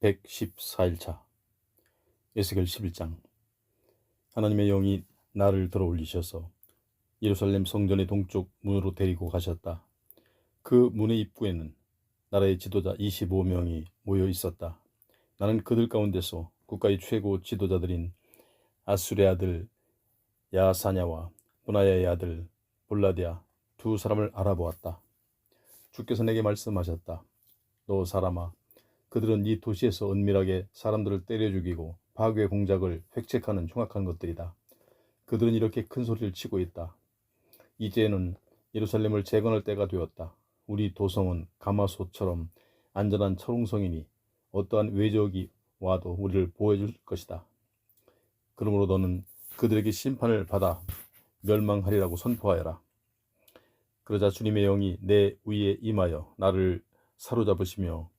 114일차 에스겔 11장. 하나님의 영이 나를 들어 올리셔서 예루살렘 성전의 동쪽 문으로 데리고 가셨다. 그 문의 입구에는 나라의 지도자 25명이 모여 있었다. 나는 그들 가운데서 국가의 최고 지도자들인 아수레 아들 야사냐와 분하야의 아들 볼라디아 두 사람을 알아보았다. 주께서 내게 말씀하셨다. 너 사람아, 그들은 이 도시에서 은밀하게 사람들을 때려 죽이고 파괴 공작을 획책하는 흉악한 것들이다. 그들은 이렇게 큰 소리를 치고 있다. 이제는 예루살렘을 재건할 때가 되었다. 우리 도성은 가마솥처럼 안전한 철옹성이니 어떠한 외적이 와도 우리를 보호해줄 것이다. 그러므로 너는 그들에게 심판을 받아 멸망하리라고 선포하여라. 그러자 주님의 영이 내 위에 임하여 나를 사로잡으시며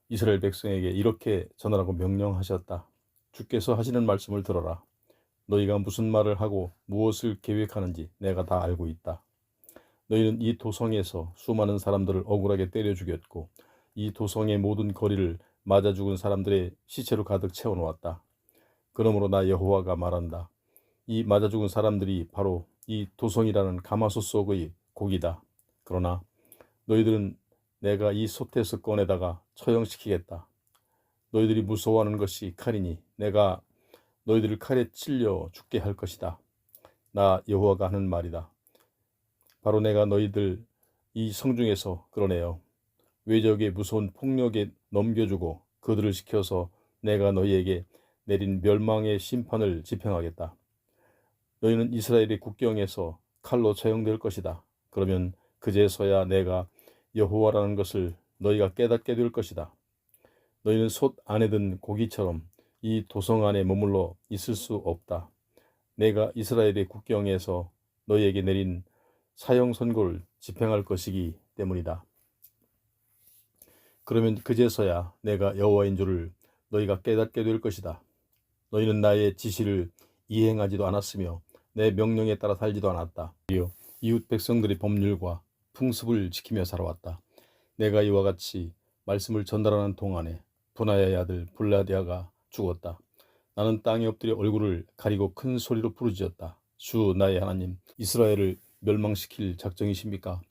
이스라엘 백성에게 이렇게 전하라고 명령하셨다. 주께서 하시는 말씀을 들어라. 너희가 무슨 말을 하고 무엇을 계획하는지 내가 다 알고 있다. 너희는 이 도성에서 수많은 사람들을 억울하게 때려 죽였고 이 도성의 모든 거리를 맞아 죽은 사람들의 시체로 가득 채워놓았다. 그러므로 나 여호와가 말한다. 이 맞아 죽은 사람들이 바로 이 도성이라는 가마솥 속의 고기다. 그러나 너희들은 내가 이 솥에서 꺼내다가 처형시키겠다. 너희들이 무서워하는 것이 칼이니 내가 너희들을 칼에 찔려 죽게 할 것이다. 나 여호와가 하는 말이다. 바로 내가 너희들 이 성중에서 끌어내어 외적의 무서운 폭력에 넘겨주고 그들을 시켜서 내가 너희에게 내린 멸망의 심판을 집행하겠다. 너희는 이스라엘의 국경에서 칼로 처형될 것이다. 그러면 그제서야 내가 여호와라는 것을 너희가 깨닫게 될 것이다. 너희는 솥 안에 든 고기처럼 이 도성 안에 머물러 있을 수 없다. 내가 이스라엘의 국경에서 너희에게 내린 사형 선고를 집행할 것이기 때문이다. 그러면 그제서야 내가 여호와인 줄을 너희가 깨닫게 될 것이다. 너희는 나의 지시를 이행하지도 않았으며 내 명령에 따라 살지도 않았다. 이웃 백성들의 법률과 풍습을 지키며 살아왔다. 내가 이와 같이 말씀을 전달하는 동안에 분하야의 아들 볼라디아가 죽었다. 나는 땅에 엎드려 얼굴을 가리고 큰 소리로 부르짖었다. 주 나의 하나님, 이스라엘을 멸망시킬 작정이십니까?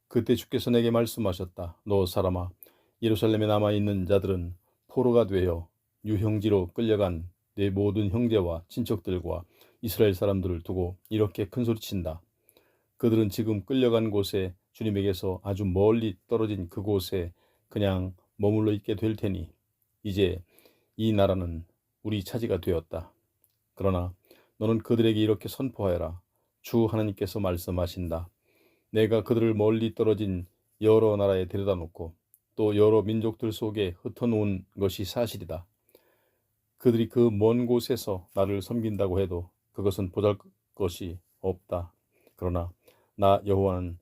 그때 주께서 내게 말씀하셨다. 너 사람아, 예루살렘에 남아있는 자들은 포로가 되어 유형지로 끌려간 내 모든 형제와 친척들과 이스라엘 사람들을 두고 이렇게 큰소리친다. 그들은 지금 끌려간 곳에 주님에게서 아주 멀리 떨어진 그곳에 그냥 머물러 있게 될 테니 이제 이 나라는 우리 차지가 되었다. 그러나 너는 그들에게 이렇게 선포하여라. 주 하나님께서 말씀하신다. 내가 그들을 멀리 떨어진 여러 나라에 데려다 놓고 또 여러 민족들 속에 흩어놓은 것이 사실이다. 그들이 그 먼 곳에서 나를 섬긴다고 해도 그것은 보잘것이 없다. 그러나 나 여호와는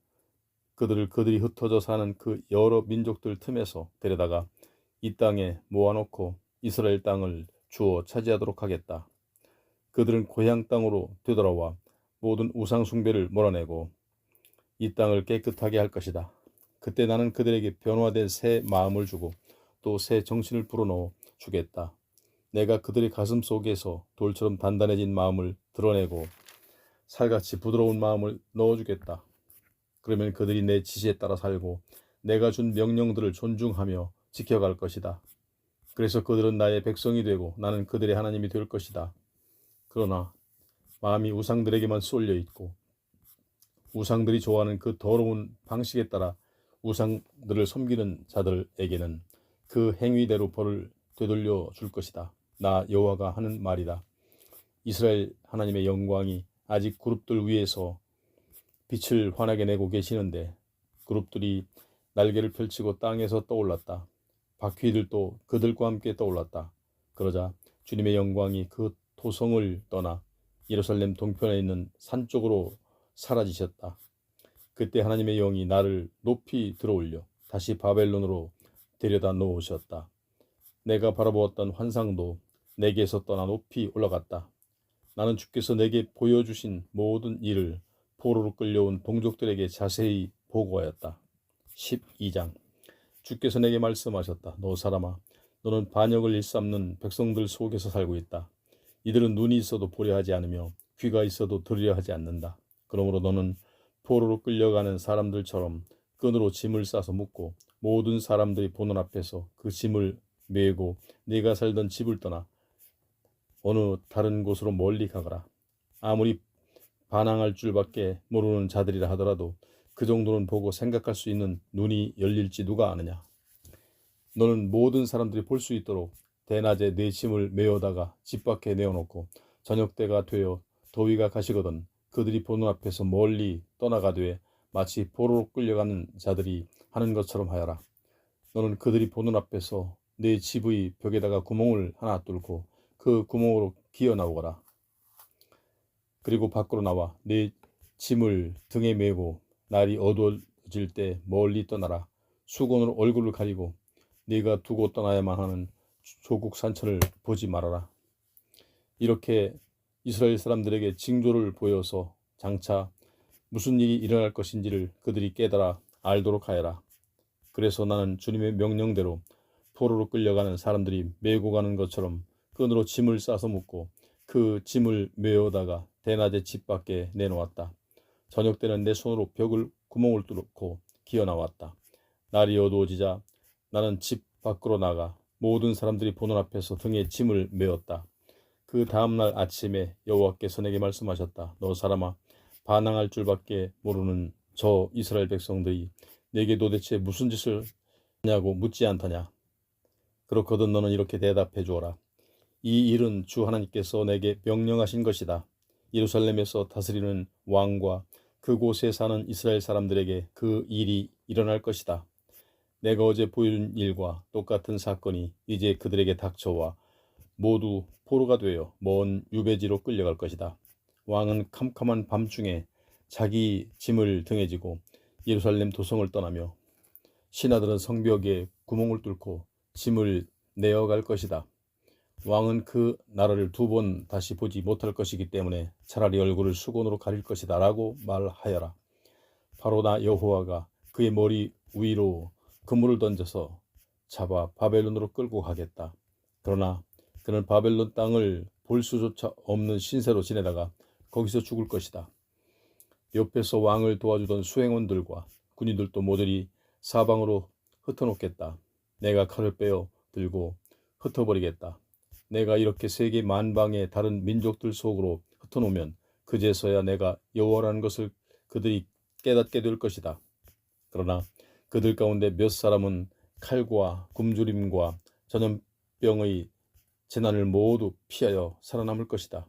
그들이 흩어져 사는 그 여러 민족들 틈에서 데려다가 이 땅에 모아놓고 이스라엘 땅을 주어 차지하도록 하겠다. 그들은 고향 땅으로 되돌아와 모든 우상 숭배를 몰아내고 이 땅을 깨끗하게 할 것이다. 그때 나는 그들에게 변화된 새 마음을 주고 또 새 정신을 불어넣어 주겠다. 내가 그들의 가슴 속에서 돌처럼 단단해진 마음을 드러내고 살같이 부드러운 마음을 넣어주겠다. 그러면 그들이 내 지시에 따라 살고 내가 준 명령들을 존중하며 지켜갈 것이다. 그래서 그들은 나의 백성이 되고 나는 그들의 하나님이 될 것이다. 그러나 마음이 우상들에게만 쏠려 있고 우상들이 좋아하는 그 더러운 방식에 따라 우상들을 섬기는 자들에게는 그 행위대로 벌을 되돌려 줄 것이다. 나 여호와가 하는 말이다. 이스라엘 하나님의 영광이 아직 그룹들 위에서 빛을 환하게 내고 계시는데 그룹들이 날개를 펼치고 땅에서 떠올랐다. 바퀴들도 그들과 함께 떠올랐다. 그러자 주님의 영광이 그 도성을 떠나 예루살렘 동편에 있는 산 쪽으로 사라지셨다. 그때 하나님의 영이 나를 높이 들어올려 다시 바벨론으로 데려다 놓으셨다. 내가 바라보았던 환상도 내게서 떠나 높이 올라갔다. 나는 주께서 내게 보여주신 모든 일을 포로로 끌려온 동족들에게 자세히 보고하였다. 12장. 주께서 내게 말씀하셨다. 너 사람아, 너는 반역을 일삼는 백성들 속에서 살고 있다. 이들은 눈이 있어도 보려 하지 않으며 귀가 있어도 들으려 하지 않는다. 그러므로 너는 포로로 끌려가는 사람들처럼 끈으로 짐을 싸서 묶고 모든 사람들이 보는 앞에서 그 짐을 메고 네가 살던 집을 떠나 어느 다른 곳으로 멀리 가거라. 아무리 반항할 줄밖에 모르는 자들이라 하더라도 그 정도는 보고 생각할 수 있는 눈이 열릴지 누가 아느냐. 너는 모든 사람들이 볼 수 있도록 대낮에 네 짐을 메어다가 집 밖에 내어놓고 저녁 때가 되어 더위가 가시거든 그들이 보는 앞에서 멀리 떠나가되 마치 포로로 끌려가는 자들이 하는 것처럼 하여라. 너는 그들이 보는 앞에서 네 집의 벽에다가 구멍을 하나 뚫고 그 구멍으로 기어 나오거라. 그리고 밖으로 나와 네 짐을 등에 메고 날이 어두워질 때 멀리 떠나라. 수건으로 얼굴을 가리고 네가 두고 떠나야만 하는 조국 산천을 보지 말아라. 이렇게 이스라엘 사람들에게 징조를 보여서 장차 무슨 일이 일어날 것인지를 그들이 깨달아 알도록 하여라. 그래서 나는 주님의 명령대로 포로로 끌려가는 사람들이 메고 가는 것처럼 끈으로 짐을 싸서 묶고 그 짐을 메어다가 대낮에 집 밖에 내놓았다. 저녁 때는 내 손으로 벽을 구멍을 뚫고 기어 나왔다. 날이 어두워지자 나는 집 밖으로 나가 모든 사람들이 보는 앞에서 등에 짐을 메었다. 그 다음날 아침에 여호와께서 내게 말씀하셨다. 너 사람아, 반항할 줄밖에 모르는 저 이스라엘 백성들이 내게 도대체 무슨 짓을 하냐고 묻지 않더냐. 그렇거든 너는 이렇게 대답해 주어라. 이 일은 주 하나님께서 내게 명령하신 것이다. 예루살렘에서 다스리는 왕과 그곳에 사는 이스라엘 사람들에게 그 일이 일어날 것이다. 내가 어제 보여준 일과 똑같은 사건이 이제 그들에게 닥쳐와 모두 포로가 되어 먼 유배지로 끌려갈 것이다. 왕은 캄캄한 밤중에 자기 짐을 등에 지고 예루살렘 도성을 떠나며 신하들은 성벽에 구멍을 뚫고 짐을 내어갈 것이다. 왕은 그 나라를 두 번 다시 보지 못할 것이기 때문에 차라리 얼굴을 수건으로 가릴 것이다 라고 말하여라. 바로 나 여호와가 그의 머리 위로 그물을 던져서 잡아 바벨론으로 끌고 가겠다. 그러나 그는 바벨론 땅을 볼 수조차 없는 신세로 지내다가 거기서 죽을 것이다. 옆에서 왕을 도와주던 수행원들과 군인들도 모조리 사방으로 흩어놓겠다. 내가 칼을 빼어 들고 흩어버리겠다. 내가 이렇게 세계 만방의 다른 민족들 속으로 흩어놓으면 그제서야 내가 여호와라는 것을 그들이 깨닫게 될 것이다. 그러나 그들 가운데 몇 사람은 칼과 굶주림과 전염병의 재난을 모두 피하여 살아남을 것이다.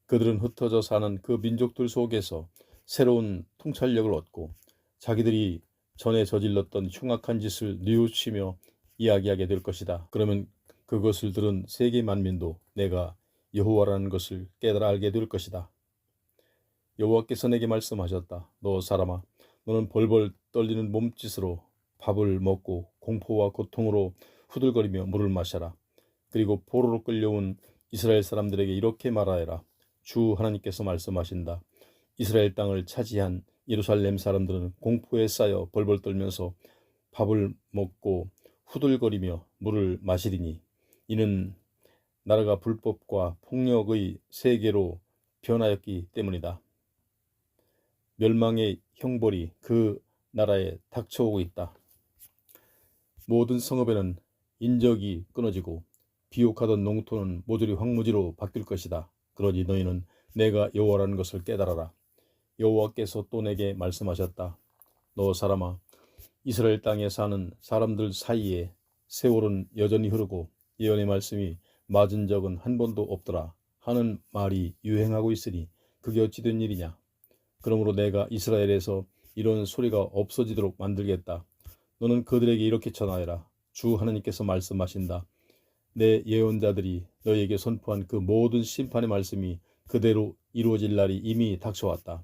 그들은 흩어져 사는 그 민족들 속에서 새로운 통찰력을 얻고 자기들이 전에 저질렀던 흉악한 짓을 뉘우치며 이야기하게 될 것이다. 그러면 그것을 들은 세계 만민도 내가 여호와라는 것을 깨달아 알게 될 것이다. 여호와께서 내게 말씀하셨다. 너 사람아, 너는 벌벌 떨리는 몸짓으로 밥을 먹고 공포와 고통으로 후들거리며 물을 마셔라. 그리고 포로로 끌려온 이스라엘 사람들에게 이렇게 말하여라. 주 하나님께서 말씀하신다. 이스라엘 땅을 차지한 예루살렘 사람들은 공포에 쌓여 벌벌 떨면서 밥을 먹고 후들거리며 물을 마시리니 이는 나라가 불법과 폭력의 세계로 변하였기 때문이다. 멸망의 형벌이 그 나라에 닥쳐오고 있다. 모든 성읍에는 인적이 끊어지고 비옥하던 농토는 모조리 황무지로 바뀔 것이다. 그러니 너희는 내가 여호와라는 것을 깨달아라. 여호와께서 또 내게 말씀하셨다. 너 사람아, 이스라엘 땅에 사는 사람들 사이에 세월은 여전히 흐르고 예언의 말씀이 맞은 적은 한 번도 없더라 하는 말이 유행하고 있으니 그게 어찌 된 일이냐. 그러므로 내가 이스라엘에서 이런 소리가 없어지도록 만들겠다. 너는 그들에게 이렇게 전하여라. 주 하나님께서 말씀하신다. 내 예언자들이 너희에게 선포한 그 모든 심판의 말씀이 그대로 이루어질 날이 이미 닥쳐왔다.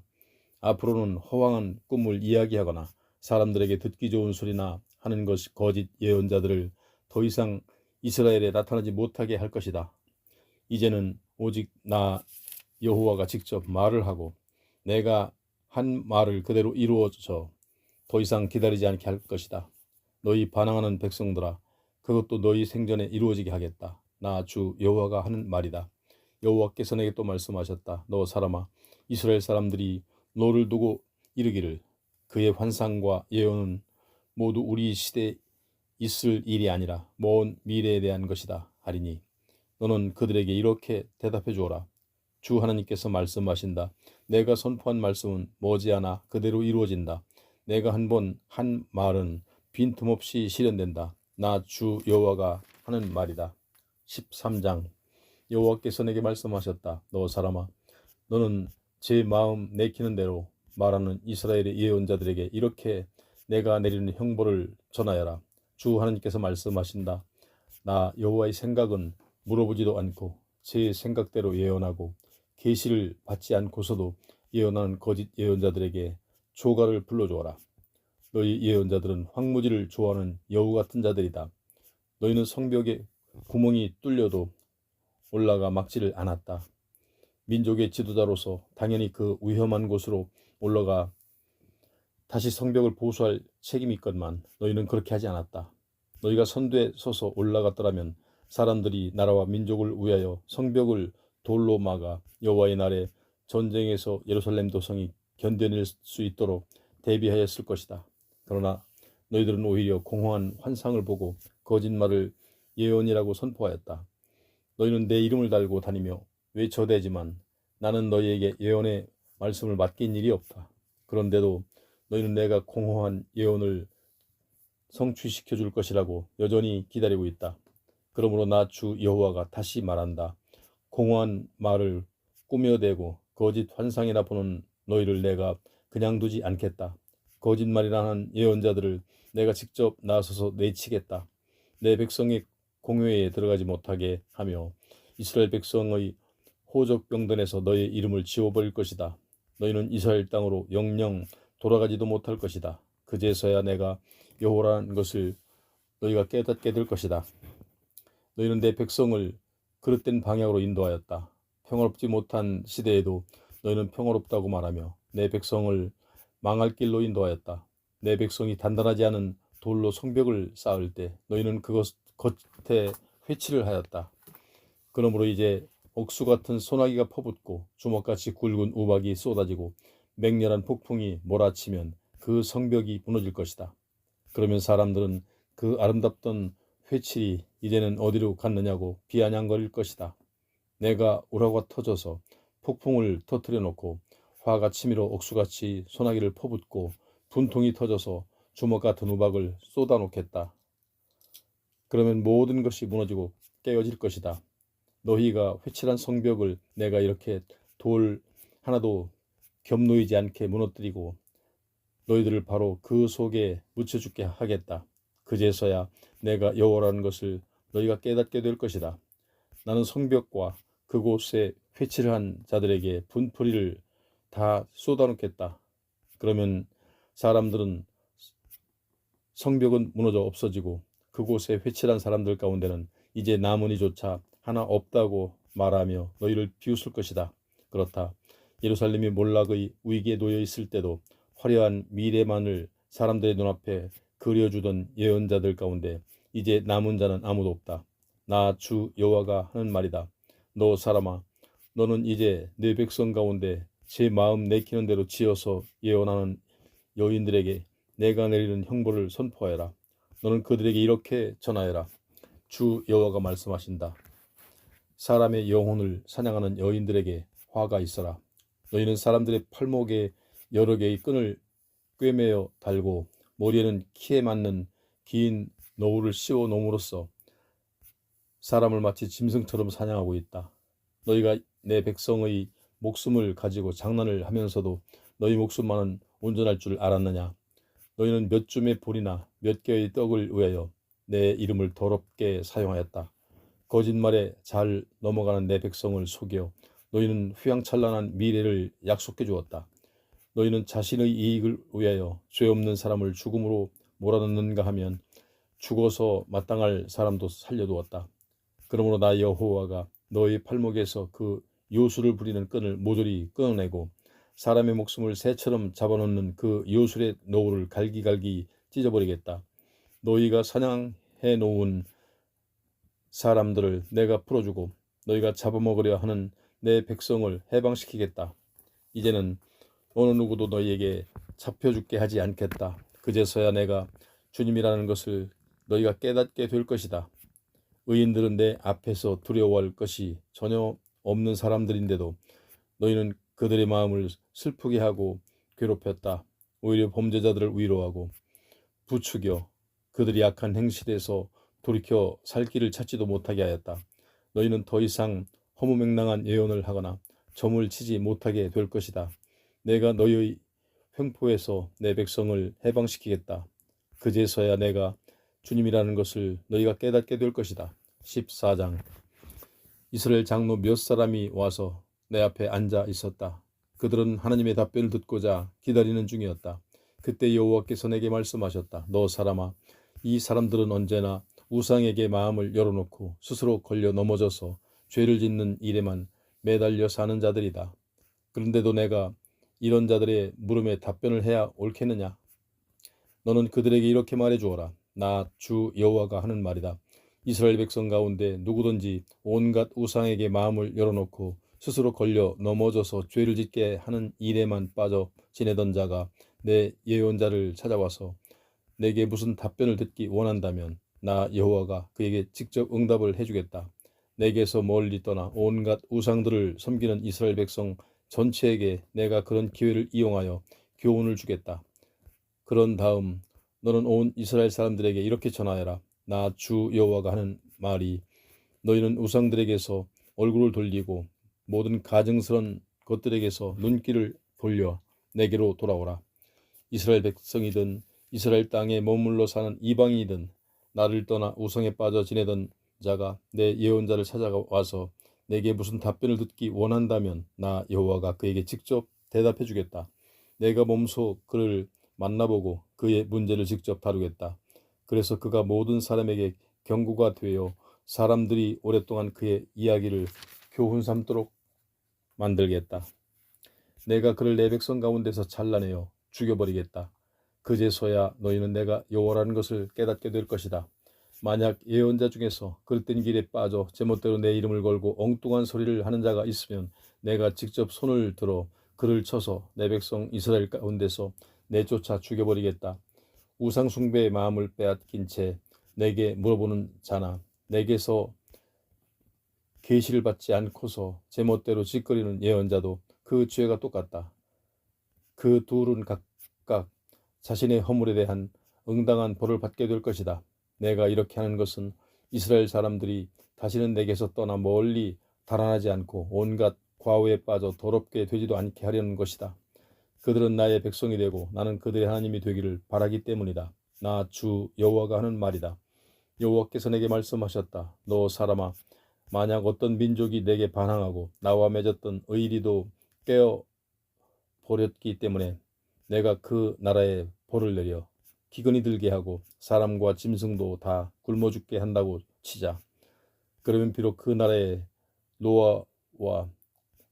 앞으로는 허황한 꿈을 이야기하거나 사람들에게 듣기 좋은 소리나 하는 것이 거짓 예언자들을 더 이상 이스라엘에 나타나지 못하게 할 것이다. 이제는 오직 나 여호와가 직접 말을 하고 내가 한 말을 그대로 이루어져 더 이상 기다리지 않게 할 것이다. 너희 반항하는 백성들아, 그것도 너희 생전에 이루어지게 하겠다. 나 주 여호와가 하는 말이다. 여호와께서 내게 또 말씀하셨다. 너 사람아, 이스라엘 사람들이 너를 두고 이르기를 그의 환상과 예언은 모두 우리 시대에 있을 일이 아니라 먼 미래에 대한 것이다 하리니 너는 그들에게 이렇게 대답해 주어라. 주 하나님께서 말씀하신다. 내가 선포한 말씀은 머지않아 그대로 이루어진다. 내가 한 번 한 말은 빈틈없이 실현된다. 나 주 여호와가 하는 말이다. 13장. 여호와께서 내게 말씀하셨다. 너 사람아, 너는 제 마음 내키는 대로 말하는 이스라엘의 예언자들에게 이렇게 내가 내리는 형벌을 전하여라. 주 하나님께서 말씀하신다. 나 여호와의 생각은 물어보지도 않고 제 생각대로 예언하고 계시를 받지 않고서도 예언하는 거짓 예언자들에게 조가를 불러주어라. 너희 예언자들은 황무지를 좋아하는 여우 같은 자들이다. 너희는 성벽에 구멍이 뚫려도 올라가 막지를 않았다. 민족의 지도자로서 당연히 그 위험한 곳으로 올라가 다시 성벽을 보수할 책임이 있건만 너희는 그렇게 하지 않았다. 너희가 선두에 서서 올라갔더라면 사람들이 나라와 민족을 위하여 성벽을 돌로 막아 여호와의 날에 전쟁에서 예루살렘 도성이 견뎌낼 수 있도록 대비하였을 것이다. 그러나 너희들은 오히려 공허한 환상을 보고 거짓말을 예언이라고 선포하였다. 너희는 내 이름을 달고 다니며 외쳐대지만 나는 너희에게 예언의 말씀을 맡긴 일이 없다. 그런데도 너희는 내가 공허한 예언을 성취시켜 줄 것이라고 여전히 기다리고 있다. 그러므로 나 주 여호와가 다시 말한다. 공허한 말을 꾸며대고 거짓 환상이나 보는 너희를 내가 그냥 두지 않겠다. 거짓말이라는 예언자들을 내가 직접 나서서 내치겠다. 내 백성의 공회에 들어가지 못하게 하며 이스라엘 백성의 호적병단에서 너의 이름을 지워버릴 것이다. 너희는 이스라엘 땅으로 영영 돌아가지도 못할 것이다. 그제서야 내가 여호와라는 것을 너희가 깨닫게 될 것이다. 너희는 내 백성을 그릇된 방향으로 인도하였다. 평화롭지 못한 시대에도 너희는 평화롭다고 말하며 내 백성을 망할 길로 인도하였다. 내 백성이 단단하지 않은 돌로 성벽을 쌓을 때 너희는 그것 겉에 회치를 하였다. 그러므로 이제 옥수 같은 소나기가 퍼붓고 주먹같이 굵은 우박이 쏟아지고 맹렬한 폭풍이 몰아치면 그 성벽이 무너질 것이다. 그러면 사람들은 그 아름답던 회칠이 이제는 어디로 갔느냐고 비아냥거릴 것이다. 내가 우라가 터져서 폭풍을 터뜨려 놓고 화가 치밀어 옥수같이 소나기를 퍼붓고 분통이 터져서 주먹 같은 우박을 쏟아 놓겠다. 그러면 모든 것이 무너지고 깨어질 것이다. 너희가 회칠한 성벽을 내가 이렇게 돌 하나도 겹놓이지 않게 무너뜨리고 너희들을 바로 그 속에 묻혀 죽게 하겠다. 그제서야 내가 여호와라는 것을 너희가 깨닫게 될 것이다. 나는 성벽과 그곳에 회칠한 자들에게 분풀이를 다 쏟아놓겠다. 그러면 사람들은 성벽은 무너져 없어지고 그곳에 회칠한 사람들 가운데는 이제 나무니조차 하나 없다고 말하며 너희를 비웃을 것이다. 그렇다. 예루살렘이 몰락의 위기에 놓여 있을 때도 화려한 미래만을 사람들의 눈앞에 그려주던 예언자들 가운데 이제 남은 자는 아무도 없다. 나 주 여호와가 하는 말이다. 너 사람아, 너는 이제 내 백성 가운데 제 마음 내키는 대로 지어서 예언하는 여인들에게 내가 내리는 형벌을 선포하여라. 너는 그들에게 이렇게 전하여라. 주 여호와가 말씀하신다. 사람의 영혼을 사냥하는 여인들에게 화가 있어라. 너희는 사람들의 팔목에 여러 개의 끈을 꿰매어 달고 머리에는 키에 맞는 긴 너울을 씌워 놓음으로써 사람을 마치 짐승처럼 사냥하고 있다. 너희가 내 백성의 목숨을 가지고 장난을 하면서도 너희 목숨만은 온전할 줄 알았느냐? 너희는 몇 줌의 볼이나 몇 개의 떡을 위하여 내 이름을 더럽게 사용하였다. 거짓말에 잘 넘어가는 내 백성을 속여 너희는 휘황찬란한 미래를 약속해 주었다. 너희는 자신의 이익을 위하여 죄 없는 사람을 죽음으로 몰아넣는가 하면 죽어서 마땅할 사람도 살려두었다. 그러므로 나 여호와가 너희 팔목에서 그 요술을 부리는 끈을 모조리 끊어내고 사람의 목숨을 새처럼 잡아놓는 그 요술의 노를 갈기갈기 찢어버리겠다. 너희가 사냥해 해놓은 사람들을 내가 풀어주고 너희가 잡아먹으려 하는 내 백성을 해방시키겠다. 이제는 어느 누구도 너희에게 잡혀죽게 하지 않겠다. 그제서야 내가 주님이라는 것을 너희가 깨닫게 될 것이다. 의인들은 내 앞에서 두려워할 것이 전혀 없는 사람들인데도 너희는 그들의 마음을 슬프게 하고 괴롭혔다. 오히려 범죄자들을 위로하고 부추겨 그들이 약한 행실에서 돌이켜 살 길을 찾지도 못하게 하였다. 너희는 더 이상 허무맹랑한 예언을 하거나 점을 치지 못하게 될 것이다. 내가 너희의 횡포에서 내 백성을 해방시키겠다. 그제서야 내가 주님이라는 것을 너희가 깨닫게 될 것이다. 14장. 이스라엘 장로 몇 사람이 와서 내 앞에 앉아 있었다. 그들은 하나님의 답변을 듣고자 기다리는 중이었다. 그때 여호와께서 내게 말씀하셨다. 너 사람아, 이 사람들은 언제나 우상에게 마음을 열어놓고 스스로 걸려 넘어져서 죄를 짓는 일에만 매달려 사는 자들이다. 그런데도 내가 이런 자들의 물음에 답변을 해야 옳겠느냐? 너는 그들에게 이렇게 말해주어라. 나 주 여호와가 하는 말이다. 이스라엘 백성 가운데 누구든지 온갖 우상에게 마음을 열어놓고 스스로 걸려 넘어져서 죄를 짓게 하는 일에만 빠져 지내던 자가 내 예언자를 찾아와서 내게 무슨 답변을 듣기 원한다면 나 여호와가 그에게 직접 응답을 해주겠다. 내게서 멀리 떠나 온갖 우상들을 섬기는 이스라엘 백성 전체에게 내가 그런 기회를 이용하여 교훈을 주겠다. 그런 다음 너는 온 이스라엘 사람들에게 이렇게 전하여라. 나 주 여호와가 하는 말이 너희는 우상들에게서 얼굴을 돌리고 모든 가증스런 것들에게서 눈길을 돌려 내게로 돌아오라. 이스라엘 백성이든 이스라엘 땅에 머물러 사는 이방인이든 나를 떠나 우상에 빠져 지내던 자가 내 예언자를 찾아와서 내게 무슨 답변을 듣기 원한다면 나 여호와가 그에게 직접 대답해 주겠다. 내가 몸소 그를 만나보고 그의 문제를 직접 다루겠다. 그래서 그가 모든 사람에게 경고가 되어 사람들이 오랫동안 그의 이야기를 교훈 삼도록 만들겠다. 내가 그를 내 백성 가운데서 잘라내어 죽여버리겠다. 그제서야 너희는 내가 여호와라는 것을 깨닫게 될 것이다. 만약 예언자 중에서 그릇된 길에 빠져 제멋대로 내 이름을 걸고 엉뚱한 소리를 하는 자가 있으면 내가 직접 손을 들어 그를 쳐서 내 백성 이스라엘 가운데서 내쫓아 죽여버리겠다. 우상 숭배의 마음을 빼앗긴 채 내게 물어보는 자나 내게서 계시를 받지 않고서 제멋대로 짓거리는 예언자도 그 죄가 똑같다. 그 둘은 각각 자신의 허물에 대한 응당한 벌을 받게 될 것이다. 내가 이렇게 하는 것은 이스라엘 사람들이 다시는 내게서 떠나 멀리 달아나지 않고 온갖 과오에 빠져 더럽게 되지도 않게 하려는 것이다. 그들은 나의 백성이 되고 나는 그들의 하나님이 되기를 바라기 때문이다. 나 주 여호와가 하는 말이다. 여호와께서 내게 말씀하셨다. 너 사람아, 만약 어떤 민족이 내게 반항하고 나와 맺었던 의리도 깨어 버렸기 때문에 내가 그 나라에 벌을 내려 기근이 들게 하고 사람과 짐승도 다 굶어 죽게 한다고 치자. 그러면 비록 그 나라에 노아와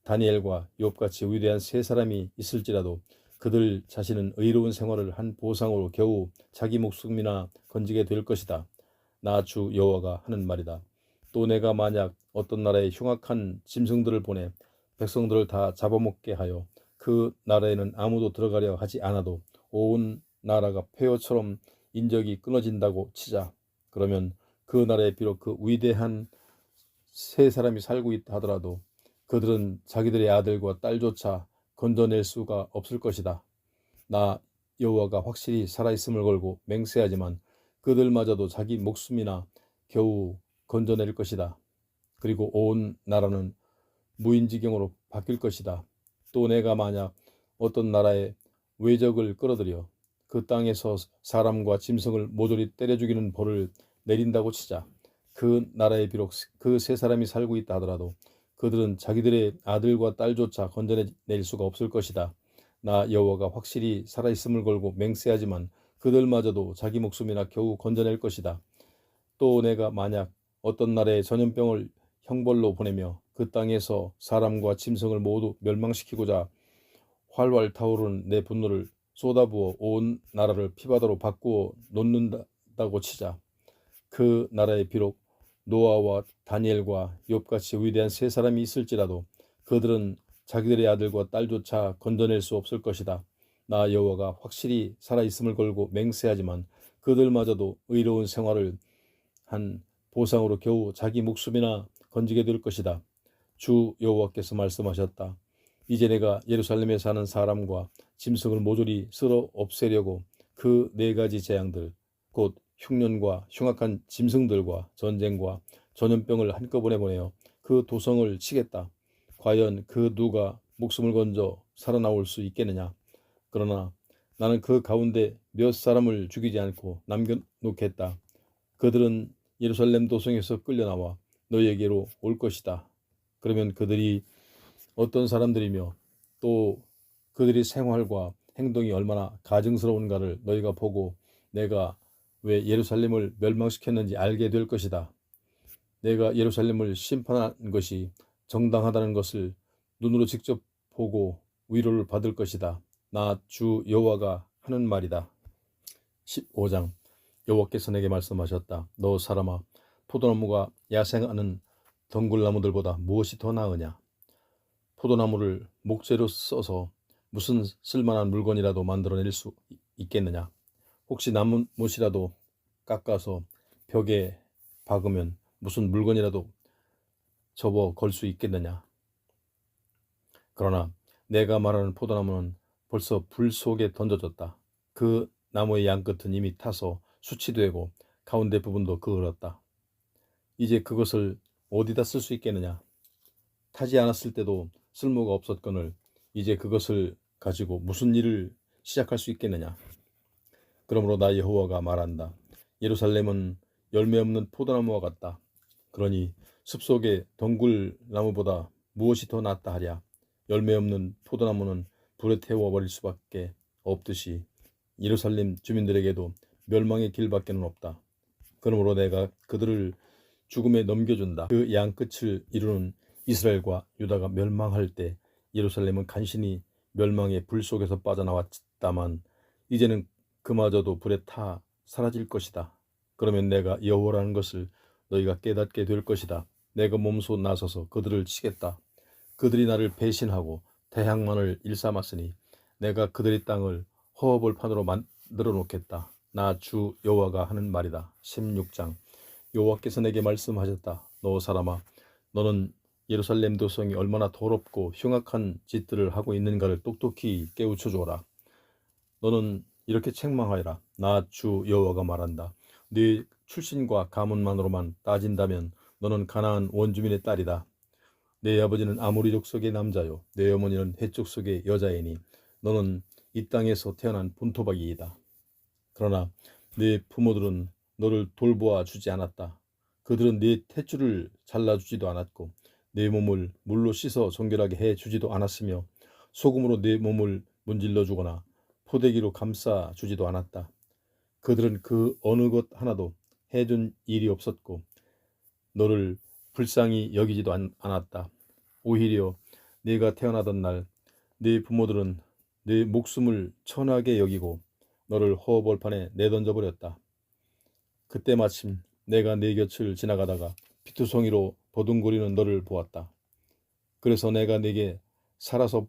다니엘과 욥같이 위대한 세 사람이 있을지라도 그들 자신은 의로운 생활을 한 보상으로 겨우 자기 목숨이나 건지게 될 것이다. 나 주 여호와가 하는 말이다. 또 내가 만약 어떤 나라에 흉악한 짐승들을 보내 백성들을 다 잡아먹게 하여 그 나라에는 아무도 들어가려 하지 않아도 온 나라가 폐허처럼 인적이 끊어진다고 치자. 그러면 그 나라에 비록 그 위대한 세 사람이 살고 있다 하더라도 그들은 자기들의 아들과 딸조차 건져낼 수가 없을 것이다. 나 여호와가 확실히 살아있음을 걸고 맹세하지만 그들마저도 자기 목숨이나 겨우 건져낼 것이다. 그리고 온 나라는 무인지경으로 바뀔 것이다. 또 내가 만약 어떤 나라에 외적을 끌어들여 그 땅에서 사람과 짐승을 모조리 때려 죽이는 벌을 내린다고 치자. 그 나라에 비록 그 세 사람이 살고 있다 하더라도 그들은 자기들의 아들과 딸조차 건져낼 수가 없을 것이다. 나 여호와가 확실히 살아있음을 걸고 맹세하지만 그들마저도 자기 목숨이나 겨우 건져낼 것이다. 또 내가 만약 어떤 나라에 전염병을 형벌로 보내며 그 땅에서 사람과 짐승을 모두 멸망시키고자 활활 타오르는 내 분노를 쏟아부어 온 나라를 피바다로 바꾸어 놓는다고 치자. 그 나라에 비록 노아와 다니엘과 욥같이 위대한 세 사람이 있을지라도 그들은 자기들의 아들과 딸조차 건져낼 수 없을 것이다. 나 여호와가 확실히 살아있음을 걸고 맹세하지만 그들마저도 의로운 생활을 한 보상으로 겨우 자기 목숨이나 건지게 될 것이다. 주 여호와께서 말씀하셨다. 이제 내가 예루살렘에 사는 사람과 짐승을 모조리 쓸어 없애려고 그 네 가지 재앙들 곧 흉년과 흉악한 짐승들과 전쟁과 전염병을 한꺼번에 보내어 그 도성을 치겠다. 과연 그 누가 목숨을 건져 살아나올 수 있겠느냐. 그러나 나는 그 가운데 몇 사람을 죽이지 않고 남겨놓겠다. 그들은 예루살렘 도성에서 끌려나와 너희에게로 올 것이다. 그러면 그들이 어떤 사람들이며 또 그들의 생활과 행동이 얼마나 가증스러운가를 너희가 보고 내가 왜 예루살렘을 멸망시켰는지 알게 될 것이다. 내가 예루살렘을 심판한 것이 정당하다는 것을 눈으로 직접 보고 위로를 받을 것이다. 나 주 여호와가 하는 말이다. 15장 여호와께서 내게 말씀하셨다. 너 사람아, 포도나무가 야생하는 덩굴나무들보다 무엇이 더 나으냐? 포도나무를 목재로 써서 무슨 쓸만한 물건이라도 만들어낼 수 있겠느냐? 혹시 나무못이라도 깎아서 벽에 박으면 무슨 물건이라도 접어 걸 수 있겠느냐? 그러나 내가 말하는 포도나무는 벌써 불 속에 던져졌다. 그 나무의 양끝은 이미 타서 수치되고 가운데 부분도 그을었다. 이제 그것을 어디다 쓸 수 있겠느냐? 타지 않았을 때도 쓸모가 없었거늘 이제 그것을 가지고 무슨 일을 시작할 수 있겠느냐? 그러므로 나 여호와가 말한다. 예루살렘은 열매 없는 포도나무와 같다. 그러니 숲속의 덩굴나무보다 무엇이 더 낫다 하랴. 열매 없는 포도나무는 불에 태워버릴 수밖에 없듯이 예루살렘 주민들에게도 멸망의 길밖에는 없다. 그러므로 내가 그들을 죽음에 넘겨준다. 그 양끝을 이루는 이스라엘과 유다가 멸망할 때 예루살렘은 간신히 멸망의 불 속에서 빠져나왔다만 이제는 그마저도 불에 타 사라질 것이다. 그러면 내가 여호와라는 것을 너희가 깨닫게 될 것이다. 내가 몸소 나서서 그들을 치겠다. 그들이 나를 배신하고 대항만을 일삼았으니 내가 그들의 땅을 허허벌판으로 만들어 놓겠다. 나 주 여호와가 하는 말이다. 16장 여호와께서 내게 말씀하셨다. 너 사람아, 너는 예루살렘 도성이 얼마나 더럽고 흉악한 짓들을 하고 있는가를 똑똑히 깨우쳐 주어라. 너는 이렇게 책망하여라. 나 주 여호와가 말한다. 네 출신과 가문만으로만 따진다면 너는 가나안 원주민의 딸이다. 내 아버지는 아모리 족속의 남자요 내 어머니는 헷 족속의 여자이니 너는 이 땅에서 태어난 본토박이이다. 그러나 네 부모들은 너를 돌보아 주지 않았다. 그들은 네 탯줄을 잘라주지도 않았고 네 몸을 물로 씻어 정결하게 해주지도 않았으며 소금으로 네 몸을 문질러 주거나 포대기로 감싸 주지도 않았다. 그들은 그 어느 것 하나도 해준 일이 없었고 너를 불쌍히 여기지도 않았다. 오히려 네가 태어나던 날 네 부모들은 네 목숨을 천하게 여기고 너를 허벌판에 내던져 버렸다. 그때 마침 내가 네 곁을 지나가다가 피투성이로 버둥거리는 너를 보았다. 그래서 내가 네게 살아서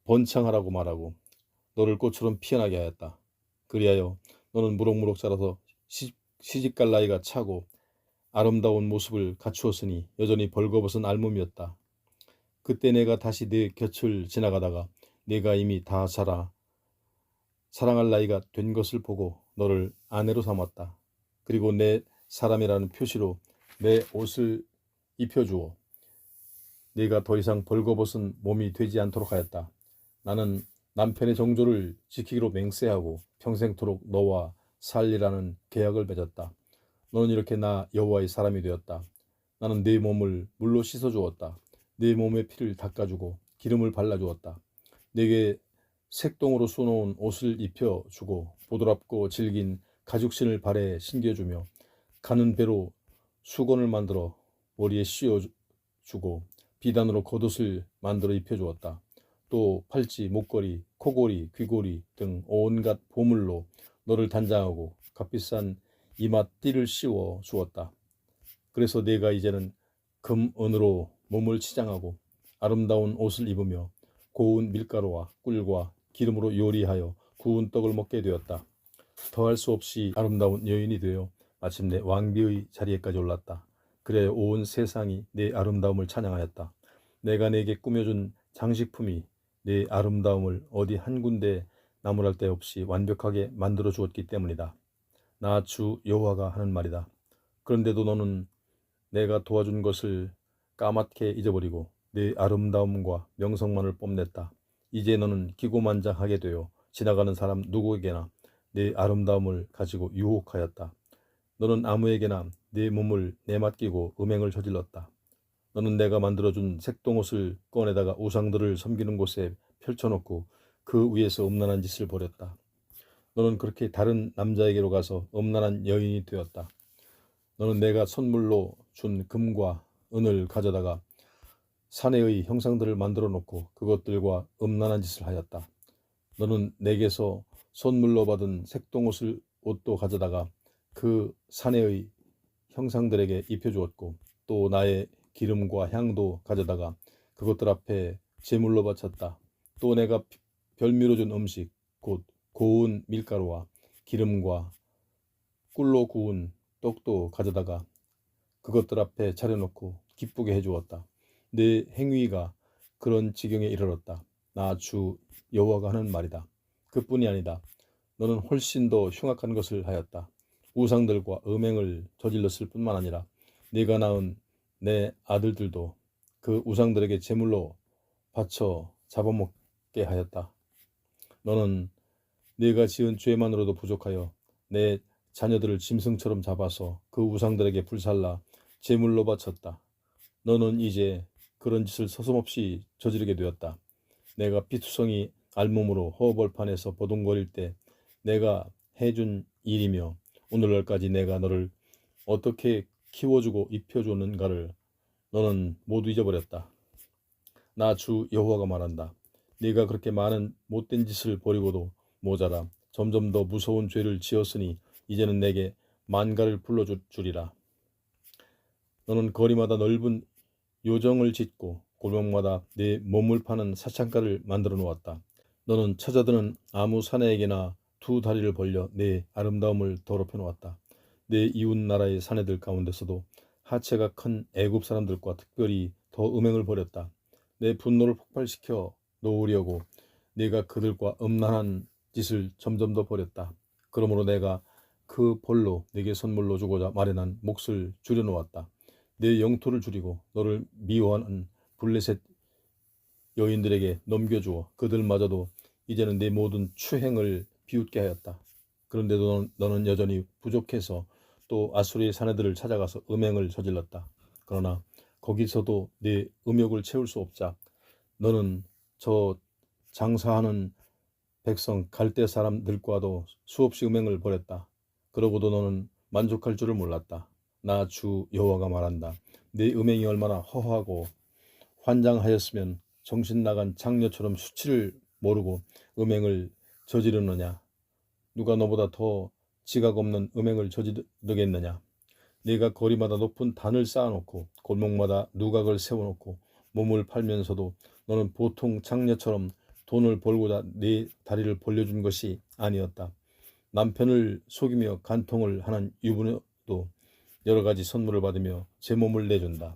번창하라고 말하고 너를 꽃처럼 피어나게 하였다. 그리하여 너는 무럭무럭 자라서 시집갈 나이가 차고 아름다운 모습을 갖추었으니 여전히 벌거벗은 알몸이었다. 그때 내가 다시 네 곁을 지나가다가 네가 이미 다 자라 사랑할 나이가 된 것을 보고 너를 아내로 삼았다. 그리고 내 사람이라는 표시로 내 옷을 입혀주어 네가 더 이상 벌거벗은 몸이 되지 않도록 하였다. 나는 남편의 정조를 지키기로 맹세하고 평생토록 너와 살리라는 계약을 맺었다. 너는 이렇게 나 여호와의 사람이 되었다. 나는 네 몸을 물로 씻어주었다. 네 몸의 피를 닦아주고 기름을 발라주었다. 네게 색동으로 쏘놓은 옷을 입혀주고 보드랍고 질긴 가죽신을 발에 신겨주며 가는 배로 수건을 만들어 머리에 씌워주고 비단으로 겉옷을 만들어 입혀주었다. 또 팔찌, 목걸이, 코걸이, 귀걸이 등 온갖 보물로 너를 단장하고 값비싼 이마 띠를 씌워 주었다. 그래서 내가 이제는 금은으로 몸을 치장하고 아름다운 옷을 입으며 고운 밀가루와 꿀과 기름으로 요리하여 구운 떡을 먹게 되었다. 더할 수 없이 아름다운 여인이 되어 마침내 왕비의 자리에까지 올랐다. 그래 온 세상이 내 아름다움을 찬양하였다. 내가 내게 꾸며준 장식품이 내 아름다움을 어디 한 군데 나무랄 데 없이 완벽하게 만들어 주었기 때문이다. 나 주 여호와가 하는 말이다. 그런데도 너는 내가 도와준 것을 까맣게 잊어버리고 내 아름다움과 명성만을 뽐냈다. 이제 너는 기고만장하게 되어 지나가는 사람 누구에게나 내 아름다움을 가지고 유혹하였다. 너는 아무에게나 네 몸을 내맡기고 음행을 저질렀다. 너는 내가 만들어준 색동옷을 꺼내다가 우상들을 섬기는 곳에 펼쳐놓고 그 위에서 음란한 짓을 벌였다. 너는 그렇게 다른 남자에게로 가서 음란한 여인이 되었다. 너는 내가 선물로 준 금과 은을 가져다가 사내의 형상들을 만들어 놓고 그것들과 음란한 짓을 하였다. 너는 내게서 선물로 받은 색동옷을 옷도 가져다가 그 사내의 형상들에게 입혀주었고 또 나의 기름과 향도 가져다가 그것들 앞에 제물로 바쳤다. 또 내가 별미로 준 음식 곧 고운 밀가루와 기름과 꿀로 구운 떡도 가져다가 그것들 앞에 차려놓고 기쁘게 해주었다. 내 행위가 그런 지경에 이르렀다. 나 주 여호와가 하는 말이다. 그뿐이 아니다. 너는 훨씬 더 흉악한 것을 하였다. 우상들과 음행을 저질렀을 뿐만 아니라 네가 낳은 내 아들들도 그 우상들에게 제물로 바쳐 잡아먹게 하였다. 너는 네가 지은 죄만으로도 부족하여 내 자녀들을 짐승처럼 잡아서 그 우상들에게 불살라 제물로 바쳤다. 너는 이제 그런 짓을 서슴없이 저지르게 되었다. 내가 피투성이 알몸으로 허벌판에서 버둥거릴 때 내가 해준 일이며 오늘날까지 내가 너를 어떻게 키워주고 입혀주는가를 너는 모두 잊어버렸다. 나 주 여호와가 말한다. 네가 그렇게 많은 못된 짓을 벌이고도 모자라 점점 더 무서운 죄를 지었으니 이제는 내게 만가를 불러주리라. 너는 거리마다 넓은 요정을 짓고 골목마다 내 몸을 파는 사창가를 만들어 놓았다. 너는 찾아드는 아무 사내에게나 두 다리를 벌려 내 아름다움을 더럽혀 놓았다. 내 이웃 나라의 사내들 가운데서도 하체가 큰 애굽 사람들과 특별히 더 음행을 벌였다. 내 분노를 폭발시켜 놓으려고 네가 그들과 음란한 짓을 점점 더 벌였다. 그러므로 내가 그 벌로 네게 선물로 주고자 마련한 몫을 줄여놓았다. 내 영토를 줄이고 너를 미워하는 블레셋 여인들에게 넘겨주어 그들마저도 이제는 내 모든 추행을 비웃게 하였다. 그런데도 너는 여전히 부족해서 또 아수르의 사내들을 찾아가서 음행을 저질렀다. 그러나 거기서도 네 음욕을 채울 수 없자 너는 저 장사하는 백성 갈대 사람들과도 수없이 음행을 벌였다. 그러고도 너는 만족할 줄을 몰랐다. 나 주 여호와가 말한다. 네 음행이 얼마나 허하고 환장하였으면 정신 나간 장녀처럼 수치를 모르고 음행을 저지르느냐. 누가 너보다 더 지각 없는 음행을 저지르겠느냐. 네가 거리마다 높은 단을 쌓아놓고 골목마다 누각을 세워놓고 몸을 팔면서도 너는 보통 장녀처럼 돈을 벌고자 네 다리를 벌려준 것이 아니었다. 남편을 속이며 간통을 하는 유부녀도 여러 가지 선물을 받으며 제 몸을 내준다.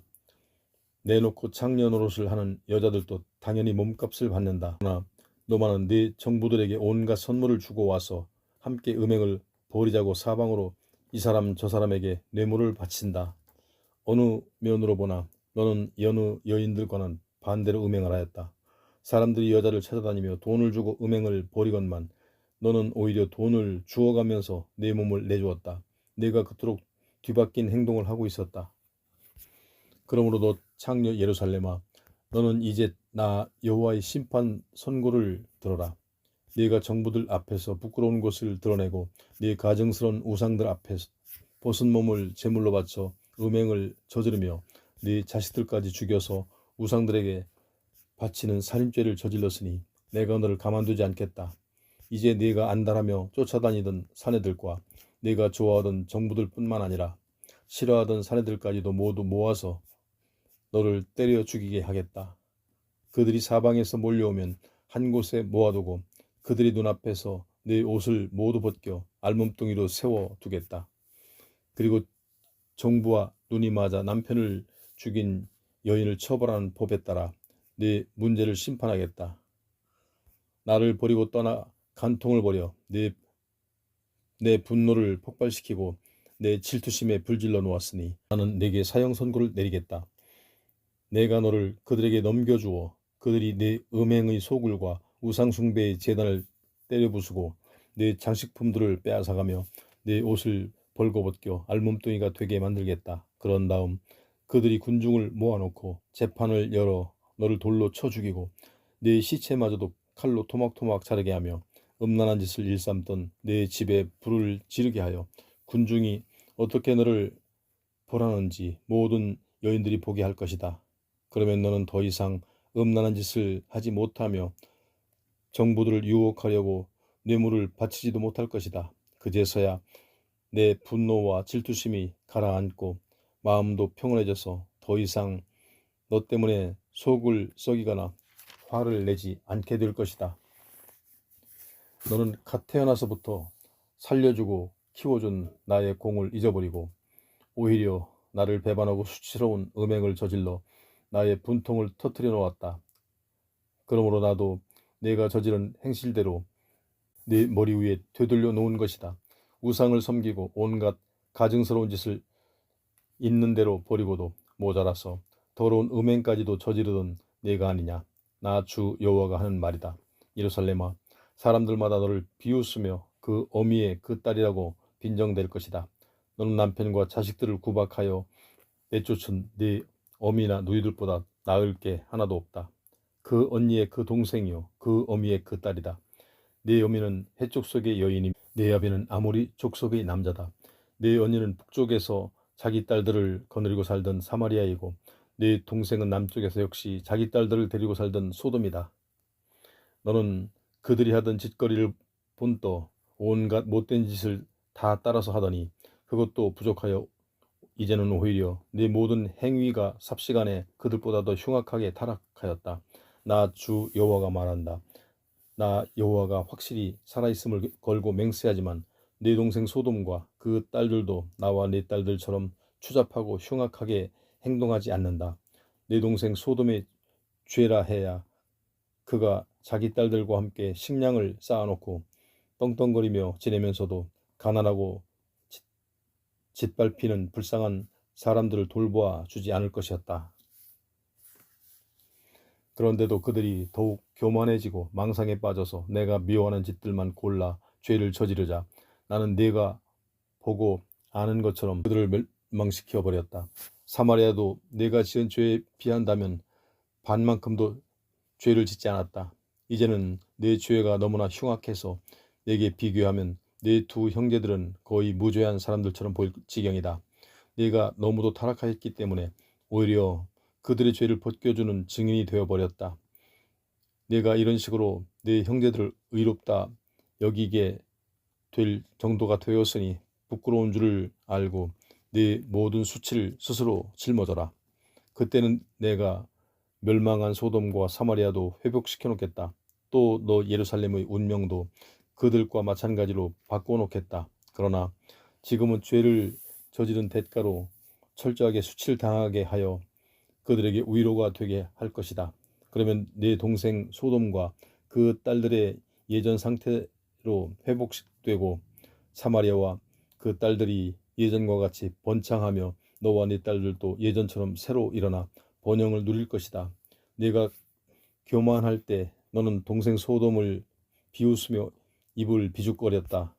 내놓고 장녀 노릇을 하는 여자들도 당연히 몸값을 받는다. 그러나 너만은 네 정부들에게 온갖 선물을 주고 와서 함께 음행을 벌이자고 사방으로 이 사람 저 사람에게 뇌물을 바친다. 어느 면으로 보나 너는 여느 여인들과는 반대로 음행을 하였다. 사람들이 여자를 찾아다니며 돈을 주고 음행을 벌이건만 너는 오히려 돈을 주어가면서 내 몸을 내주었다. 네가 그토록 뒤바뀐 행동을 하고 있었다. 그러므로 너 창녀 예루살렘아, 너는 이제 나 여호와의 심판 선고를 들어라. 네가 정부들 앞에서 부끄러운 것을 드러내고 네 가증스러운 우상들 앞에서 벗은 몸을 제물로 바쳐 음행을 저지르며 네 자식들까지 죽여서 우상들에게 바치는 살인죄를 저질렀으니 내가 너를 가만두지 않겠다. 이제 네가 안달하며 쫓아다니던 사내들과 네가 좋아하던 정부들 뿐만 아니라 싫어하던 사내들까지도 모두 모아서 너를 때려 죽이게 하겠다. 그들이 사방에서 몰려오면 한 곳에 모아두고 그들이 눈앞에서 네 옷을 모두 벗겨 알몸뚱이로 세워두겠다. 그리고 정부와 눈이 맞아 남편을 죽인 여인을 처벌하는 법에 따라 네 문제를 심판하겠다. 나를 버리고 떠나 간통을 벌여 내 분노를 폭발시키고 내 질투심에 불질러 놓았으니 나는 네게 사형 선고를 내리겠다. 내가 너를 그들에게 넘겨주어 그들이 네 음행의 소굴과 우상숭배의 제단을 때려부수고 네 장식품들을 빼앗아가며 네 옷을 벌거벗겨 알몸뚱이가 되게 만들겠다. 그런 다음 그들이 군중을 모아놓고 재판을 열어 너를 돌로 쳐 죽이고 네 시체마저도 칼로 토막토막 자르게 하며 음란한 짓을 일삼던 네 집에 불을 지르게 하여 군중이 어떻게 너를 벌하는지 모든 여인들이 보게 할 것이다. 그러면 너는 더 이상 음란한 짓을 하지 못하며 정부들을 유혹하려고 뇌물을 바치지도 못할 것이다. 그제서야 내 분노와 질투심이 가라앉고 마음도 평온해져서 더 이상 너 때문에 속을 썩이거나 화를 내지 않게 될 것이다. 너는 갓 태어나서부터 살려주고 키워준 나의 공을 잊어버리고 오히려 나를 배반하고 수치스러운 음행을 저질러 나의 분통을 터뜨려 놓았다. 그러므로 나도 내가 저지른 행실대로 네 머리 위에 되돌려 놓은 것이다. 우상을 섬기고 온갖 가증스러운 짓을 있는 대로 버리고도 모자라서 더러운 음행까지도 저지르던 네가 아니냐. 나 주 여호와가 하는 말이다. 예루살렘아, 사람들마다 너를 비웃으며 그 어미의 그 딸이라고 빈정댈 것이다. 너는 남편과 자식들을 구박하여 내쫓은 네 어미나 누이들보다 나을 게 하나도 없다. 그 언니의 그 동생이요 그 어미의 그 딸이다. 네 어미는 해족속의 여인이며 네 아비는 아모리 족속의 남자다. 네 언니는 북쪽에서 자기 딸들을 거느리고 살던 사마리아이고 네 동생은 남쪽에서 역시 자기 딸들을 데리고 살던 소돔이다. 너는 그들이 하던 짓거리를 본떠 온갖 못된 짓을 다 따라서 하더니 그것도 부족하여 이제는 오히려 네 모든 행위가 삽시간에 그들보다 더 흉악하게 타락하였다. 나 주 여호와가 말한다. 나 여호와가 확실히 살아있음을 걸고 맹세하지만 네 동생 소돔과 그 딸들도 나와 네 딸들처럼 추잡하고 흉악하게 행동하지 않는다. 네 동생 소돔의 죄라 해야 그가 자기 딸들과 함께 식량을 쌓아놓고 떵떵거리며 지내면서도 가난하고 짓밟히는 불쌍한 사람들을 돌보아 주지 않을 것이었다. 그런데도 그들이 더욱 교만해지고 망상에 빠져서 내가 미워하는 짓들만 골라 죄를 저지르자 나는 네가 보고 아는 것처럼 그들을 멸망시켜 버렸다. 사마리아도 내가 지은 죄에 비한다면 반만큼도 죄를 짓지 않았다. 이제는 내 죄가 너무나 흉악해서 내게 비교하면 내 두 형제들은 거의 무죄한 사람들처럼 보일 지경이다. 네가 너무도 타락하였기 때문에 오히려 그들의 죄를 벗겨주는 증인이 되어버렸다. 네가 이런 식으로 네 형제들을 의롭다 여기게 될 정도가 되었으니 부끄러운 줄을 알고 네 모든 수치를 스스로 짊어져라. 그때는 내가 멸망한 소돔과 사마리아도 회복시켜 놓겠다. 또 너 예루살렘의 운명도 그들과 마찬가지로 바꿔놓겠다. 그러나 지금은 죄를 저지른 대가로 철저하게 수치를 당하게 하여 그들에게 위로가 되게 할 것이다. 그러면 네 동생 소돔과 그 딸들의 예전 상태로 회복되고 사마리아와 그 딸들이 예전과 같이 번창하며 너와 네 딸들도 예전처럼 새로 일어나 번영을 누릴 것이다. 네가 교만할 때 너는 동생 소돔을 비웃으며 입을 비죽거렸다.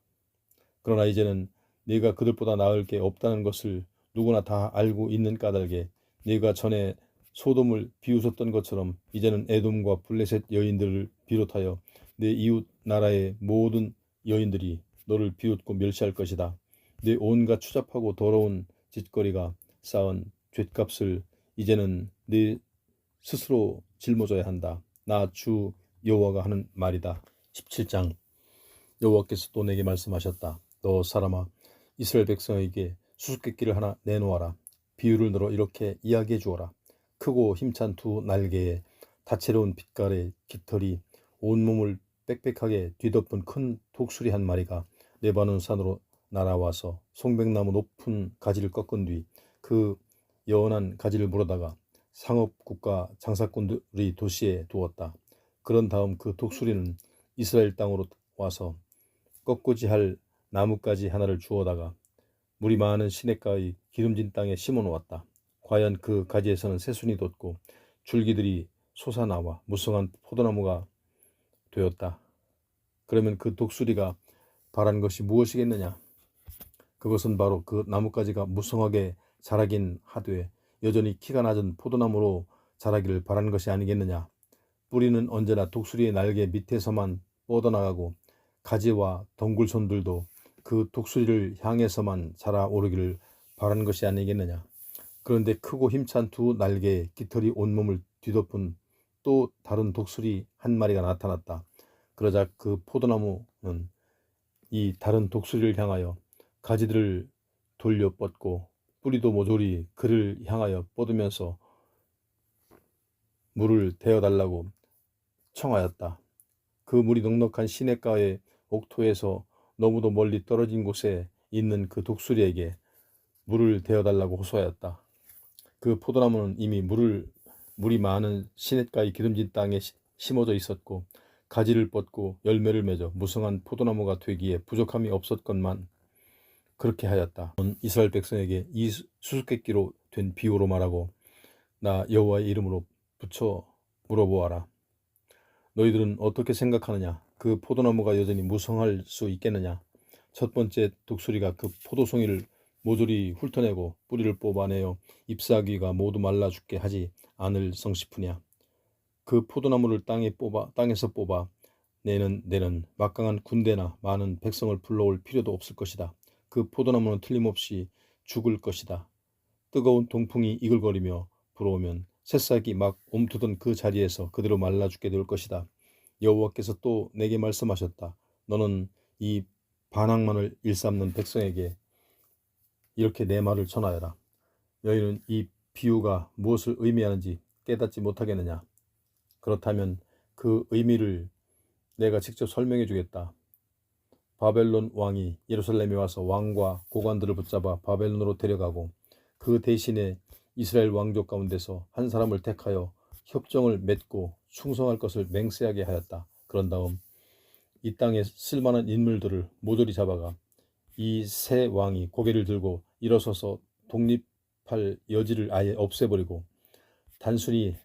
그러나 이제는 네가 그들보다 나을 게 없다는 것을 누구나 다 알고 있는 까닭에 네가 전에 소돔을 비웃었던 것처럼 이제는 에돔과 블레셋 여인들을 비롯하여 내 이웃 나라의 모든 여인들이 너를 비웃고 멸시할 것이다. 내 온갖 추잡하고 더러운 짓거리가 쌓은 죗값을 이제는 네 스스로 짊어져야 한다. 나 주 여호와가 하는 말이다. 17장 여호와께서 또 내게 말씀하셨다. 너 사람아, 이스라엘 백성에게 수수께끼를 하나 내놓아라. 비유를 들어 이렇게 이야기해 주어라. 크고 힘찬 두 날개에 다채로운 빛깔의 깃털이 온몸을 빽빽하게 뒤덮은 큰 독수리 한 마리가 레바논 산으로 날아와서 송백나무 높은 가지를 꺾은 뒤 그 연한 가지를 물어다가 상업국가 장사꾼들이 도시에 두었다. 그런 다음 그 독수리는 이스라엘 땅으로 와서 꺾고지 할 나뭇가지 하나를 주워다가 물이 많은 시냇가의 기름진 땅에 심어 놓았다. 과연 그 가지에서는 새순이 돋고 줄기들이 솟아나와 무성한 포도나무가 되었다. 그러면 그 독수리가 바란 것이 무엇이겠느냐? 그것은 바로 그 나뭇가지가 무성하게 자라긴 하되 여전히 키가 낮은 포도나무로 자라기를 바라는 것이 아니겠느냐. 뿌리는 언제나 독수리의 날개 밑에서만 뻗어나가고 가지와 덩굴손들도 그 독수리를 향해서만 자라오르기를 바라는 것이 아니겠느냐. 그런데 크고 힘찬 두 날개에 깃털이 온몸을 뒤덮은 또 다른 독수리 한 마리가 나타났다. 그러자 그 포도나무는 이 다른 독수리를 향하여 가지들을 돌려 뻗고 뿌리도 모조리 그를 향하여 뻗으면서 물을 대어달라고 청하였다. 그 물이 넉넉한 시냇가의 옥토에서 너무도 멀리 떨어진 곳에 있는 그 독수리에게 물을 대어달라고 호소하였다. 그 포도나무는 이미 물이 많은 시냇가의 기름진 땅에 심어져 있었고 가지를 뻗고 열매를 맺어 무성한 포도나무가 되기에 부족함이 없었건만 그렇게 하였다. 이스라엘 백성에게 이 수수께끼로 된 비유로 말하고 나 여호와의 이름으로 붙여 물어보아라. 너희들은 어떻게 생각하느냐? 그 포도나무가 여전히 무성할 수 있겠느냐? 첫 번째 독수리가 그 포도송이를 모조리 훑어내고 뿌리를 뽑아내어 잎사귀가 모두 말라 죽게 하지 않을 성시프냐? 그 포도나무를 땅에서 뽑아 내는 데는 막강한 군대나 많은 백성을 불러올 필요도 없을 것이다. 그 포도나무는 틀림없이 죽을 것이다. 뜨거운 동풍이 이글거리며 불어오면 새싹이 막 움트던 그 자리에서 그대로 말라 죽게 될 것이다. 여호와께서 또 내게 말씀하셨다. 너는 이 반항만을 일삼는 백성에게 이렇게 내 말을 전하여라. 너희는 이 비유가 무엇을 의미하는지 깨닫지 못하겠느냐? 그렇다면 그 의미를 내가 직접 설명해 주겠다. 바벨론 왕이 예루살렘에 와서 왕과 고관들을 붙잡아 바벨론으로 데려가고 그 대신에 이스라엘 왕족 가운데서 한 사람을 택하여 협정을 맺고 충성할 것을 맹세하게 하였다. 그런 다음 이 땅에 쓸만한 인물들을 모조리 잡아가 이 새 왕이 고개를 들고 일어서서 독립할 여지를 아예 없애버리고 단순히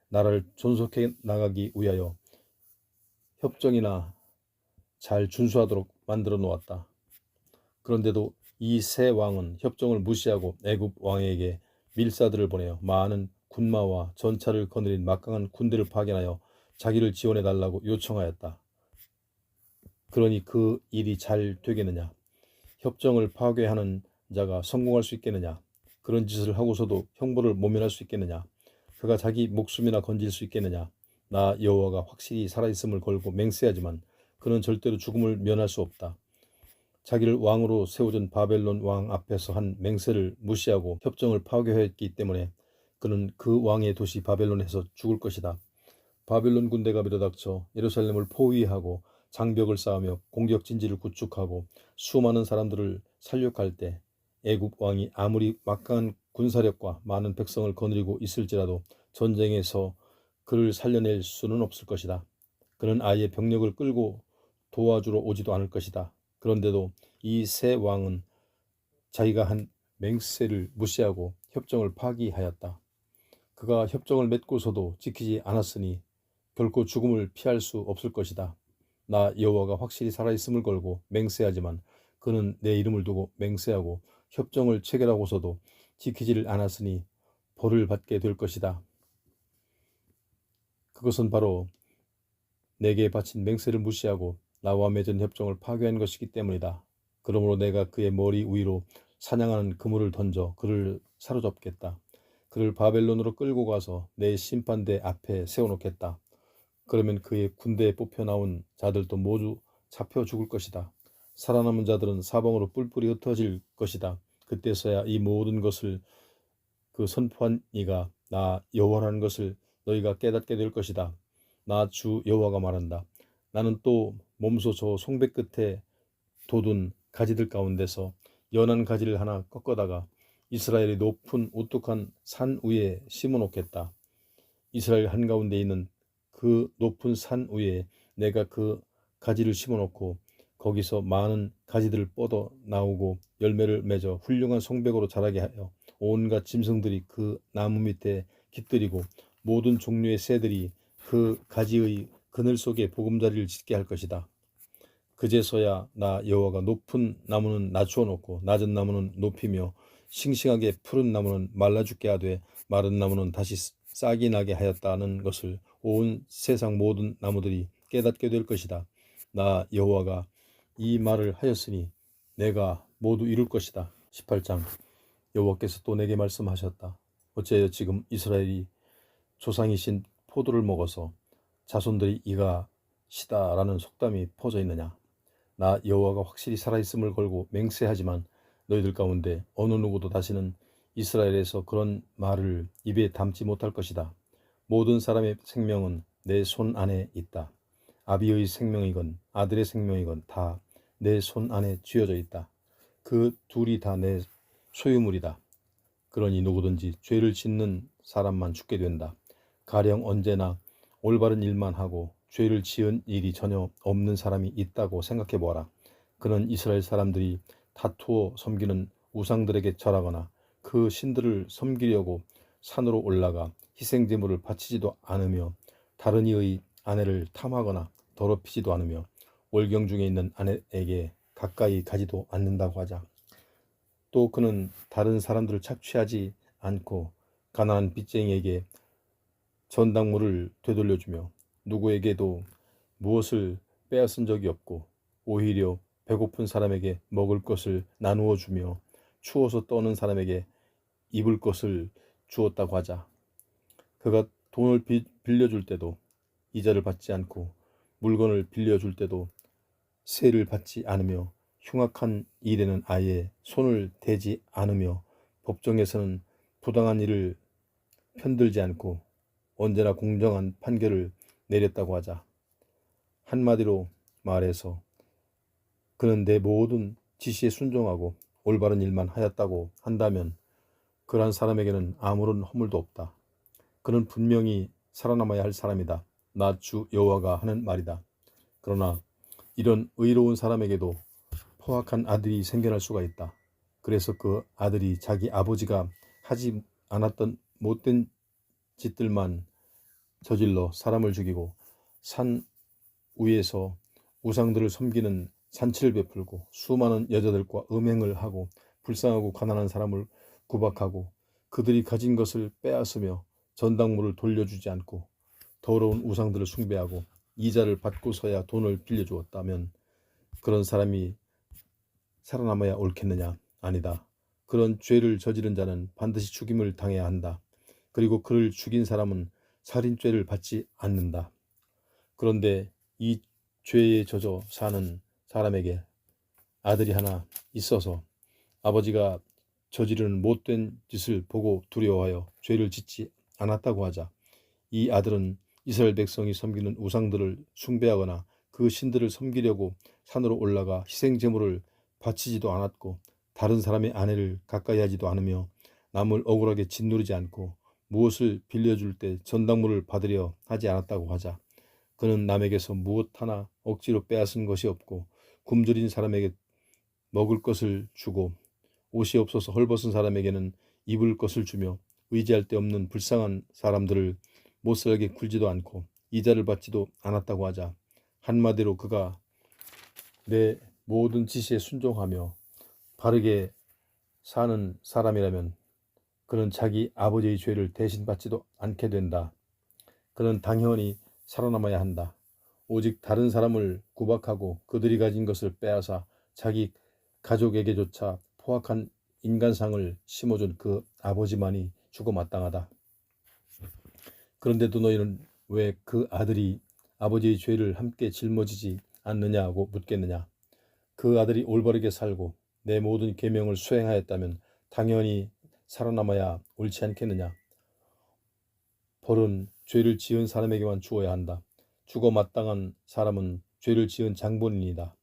나라를 존속해 나가기 위하여 협정이나 잘 준수하도록 만들어 놓았다. 그런데도 이 새 왕은 협정을 무시하고 애굽 왕에게 밀사들을 보내어 많은 군마와 전차를 거느린 막강한 군대를 파견하여 자기를 지원해 달라고 요청하였다. 그러니 그 일이 잘 되겠느냐? 협정을 파괴하는 자가 성공할 수 있겠느냐? 그런 짓을 하고서도 형벌을 모면할 수 있겠느냐? 그가 자기 목숨이나 건질 수 있겠느냐? 나 여호와가 확실히 살아있음을 걸고 맹세하지만 그는 절대로 죽음을 면할 수 없다. 자기를 왕으로 세워준 바벨론 왕 앞에서 한 맹세를 무시하고 협정을 파괴했기 때문에 그는 그 왕의 도시 바벨론에서 죽을 것이다. 바벨론 군대가 밀어닥쳐 예루살렘을 포위하고 장벽을 쌓으며 공격 진지를 구축하고 수많은 사람들을 살육할 때 애굽 왕이 아무리 막강한 군사력과 많은 백성을 거느리고 있을지라도 전쟁에서 그를 살려낼 수는 없을 것이다. 그는 아예 병력을 끌고 도와주러 오지도 않을 것이다. 그런데도 이 새 왕은 자기가 한 맹세를 무시하고 협정을 파기하였다. 그가 협정을 맺고서도 지키지 않았으니 결코 죽음을 피할 수 없을 것이다. 나 여호와가 확실히 살아있음을 걸고 맹세하지만 그는 내 이름을 두고 맹세하고 협정을 체결하고서도 지키지를 않았으니 벌을 받게 될 것이다. 그것은 바로 내게 바친 맹세를 무시하고 나와 맺은 협정을 파괴한 것이기 때문이다. 그러므로 내가 그의 머리 위로 사냥하는 그물을 던져 그를 사로잡겠다. 그를 바벨론으로 끌고 가서 내 심판대 앞에 세워놓겠다. 그러면 그의 군대에 뽑혀 나온 자들도 모두 잡혀 죽을 것이다. 살아남은 자들은 사방으로 뿔뿔이 흩어질 것이다. 그때서야 이 모든 것을 그 선포한 이가 나 여호와라는 것을 너희가 깨닫게 될 것이다. 나 주 여호와가 말한다. 나는 또 몸소 저 송배 끝에 돋은 가지들 가운데서 연한 가지를 하나 꺾어다가 이스라엘의 높은 우뚝한 산 위에 심어 놓겠다. 이스라엘 한가운데 있는 그 높은 산 위에 내가 그 가지를 심어 놓고 거기서 많은 가지들을 뻗어 나오고 열매를 맺어 훌륭한 성백으로 자라게 하여 온갖 짐승들이 그 나무 밑에 깃들이고 모든 종류의 새들이 그 가지의 그늘 속에 보금자리를 짓게 할 것이다. 그제서야 나 여호와가 높은 나무는 낮추어 놓고 낮은 나무는 높이며 싱싱하게 푸른 나무는 말라 죽게 하되 마른 나무는 다시 싹이 나게 하였다는 것을 온 세상 모든 나무들이 깨닫게 될 것이다. 나 여호와가 이 말을 하였으니 내가 모두 이룰 것이다. 18장. 여호와께서 또 내게 말씀하셨다. 어찌하여 지금 이스라엘이 조상이신 포도를 먹어서 자손들이 이가 시다라는 속담이 퍼져 있느냐. 나 여호와가 확실히 살아있음을 걸고 맹세하지만 너희들 가운데 어느 누구도 다시는 이스라엘에서 그런 말을 입에 담지 못할 것이다. 모든 사람의 생명은 내 손 안에 있다. 아비의 생명이건 아들의 생명이건 다 내 손 안에 쥐어져 있다. 그 둘이 다 내 소유물이다. 그러니 누구든지 죄를 짓는 사람만 죽게 된다. 가령 언제나 올바른 일만 하고 죄를 지은 일이 전혀 없는 사람이 있다고 생각해 보아라. 그는 이스라엘 사람들이 다투어 섬기는 우상들에게 절하거나 그 신들을 섬기려고 산으로 올라가 희생제물을 바치지도 않으며 다른 이의 아내를 탐하거나 더럽히지도 않으며 월경 중에 있는 아내에게 가까이 가지도 않는다고 하자. 또 그는 다른 사람들을 착취하지 않고 가난한 빚쟁이에게 전당물을 되돌려주며 누구에게도 무엇을 빼앗은 적이 없고 오히려 배고픈 사람에게 먹을 것을 나누어 주며 추워서 떠는 사람에게 입을 것을 주었다고 하자. 그가 돈을 빌려줄 때도 이자를 받지 않고 물건을 빌려줄 때도 세를 받지 않으며 흉악한 일에는 아예 손을 대지 않으며 법정에서는 부당한 일을 편들지 않고 언제나 공정한 판결을 내렸다고 하자. 한마디로 말해서 그는 내 모든 지시에 순종하고 올바른 일만 하였다고 한다면 그러한 사람에게는 아무런 허물도 없다. 그는 분명히 살아남아야 할 사람이다. 나 주 여호와가 하는 말이다. 그러나 이런 의로운 사람에게도 포악한 아들이 생겨날 수가 있다. 그래서 그 아들이 자기 아버지가 하지 않았던 못된 짓들만 저질러 사람을 죽이고 산 위에서 우상들을 섬기는 잔치를 베풀고 수많은 여자들과 음행을 하고 불쌍하고 가난한 사람을 구박하고 그들이 가진 것을 빼앗으며 전당물을 돌려주지 않고 더러운 우상들을 숭배하고 이자를 받고서야 돈을 빌려주었다면 그런 사람이 살아남아야 옳겠느냐? 아니다. 그런 죄를 저지른 자는 반드시 죽임을 당해야 한다. 그리고 그를 죽인 사람은 살인죄를 받지 않는다. 그런데 이 죄에 젖어 사는 사람에게 아들이 하나 있어서 아버지가 저지르는 못된 짓을 보고 두려워하여 죄를 짓지 않았다고 하자. 이 아들은 이스라엘 백성이 섬기는 우상들을 숭배하거나 그 신들을 섬기려고 산으로 올라가 희생제물을 바치지도 않았고 다른 사람의 아내를 가까이 하지도 않으며 남을 억울하게 짓누르지 않고 무엇을 빌려줄 때 전당물을 받으려 하지 않았다고 하자. 그는 남에게서 무엇 하나 억지로 빼앗은 것이 없고 굶주린 사람에게 먹을 것을 주고 옷이 없어서 헐벗은 사람에게는 입을 것을 주며 의지할 데 없는 불쌍한 사람들을 못살게 굴지도 않고 이자를 받지도 않았다고 하자. 한마디로 그가 내 모든 지시에 순종하며 바르게 사는 사람이라면 그는 자기 아버지의 죄를 대신 받지도 않게 된다. 그는 당연히 살아남아야 한다. 오직 다른 사람을 구박하고 그들이 가진 것을 빼앗아 자기 가족에게조차 포악한 인간상을 심어준 그 아버지만이 죽어 마땅하다. 그런데도 너희는 왜 그 아들이 아버지의 죄를 함께 짊어지지 않느냐고 묻겠느냐. 그 아들이 올바르게 살고 내 모든 계명을 수행하였다면 당연히 살아남아야 옳지 않겠느냐. 벌은 죄를 지은 사람에게만 주어야 한다. 죽어 마땅한 사람은 죄를 지은 장본인이다.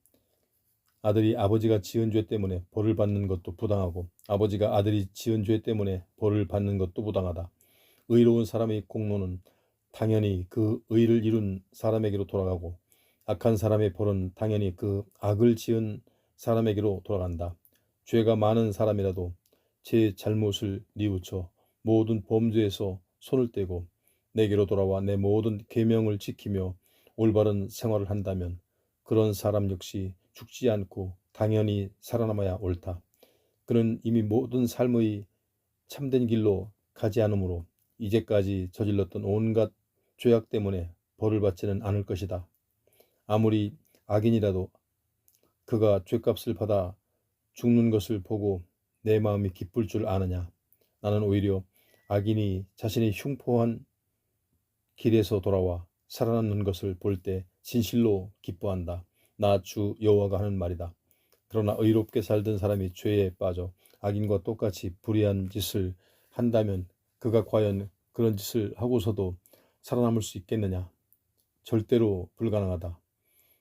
아들이 아버지가 지은 죄 때문에 벌을 받는 것도 부당하고 아버지가 아들이 지은 죄 때문에 벌을 받는 것도 부당하다. 의로운 사람의 공로는 당연히 그 의를 이룬 사람에게로 돌아가고 악한 사람의 벌은 당연히 그 악을 지은 사람에게로 돌아간다. 죄가 많은 사람이라도 제 잘못을 뉘우쳐 모든 범죄에서 손을 떼고 내게로 돌아와 내 모든 계명을 지키며 올바른 생활을 한다면 그런 사람 역시 죽지 않고 당연히 살아남아야 옳다. 그는 이미 모든 삶의 참된 길로 가지 않으므로 이제까지 저질렀던 온갖 죄악 때문에 벌을 받지는 않을 것이다. 아무리 악인이라도 그가 죄값을 받아 죽는 것을 보고 내 마음이 기쁠 줄 아느냐. 나는 오히려 악인이 자신이 흉포한 길에서 돌아와 살아남는 것을 볼 때 진실로 기뻐한다. 나 주 여호와가 하는 말이다. 그러나 의롭게 살던 사람이 죄에 빠져 악인과 똑같이 불의한 짓을 한다면 그가 과연 그런 짓을 하고서도 살아남을 수 있겠느냐? 절대로 불가능하다.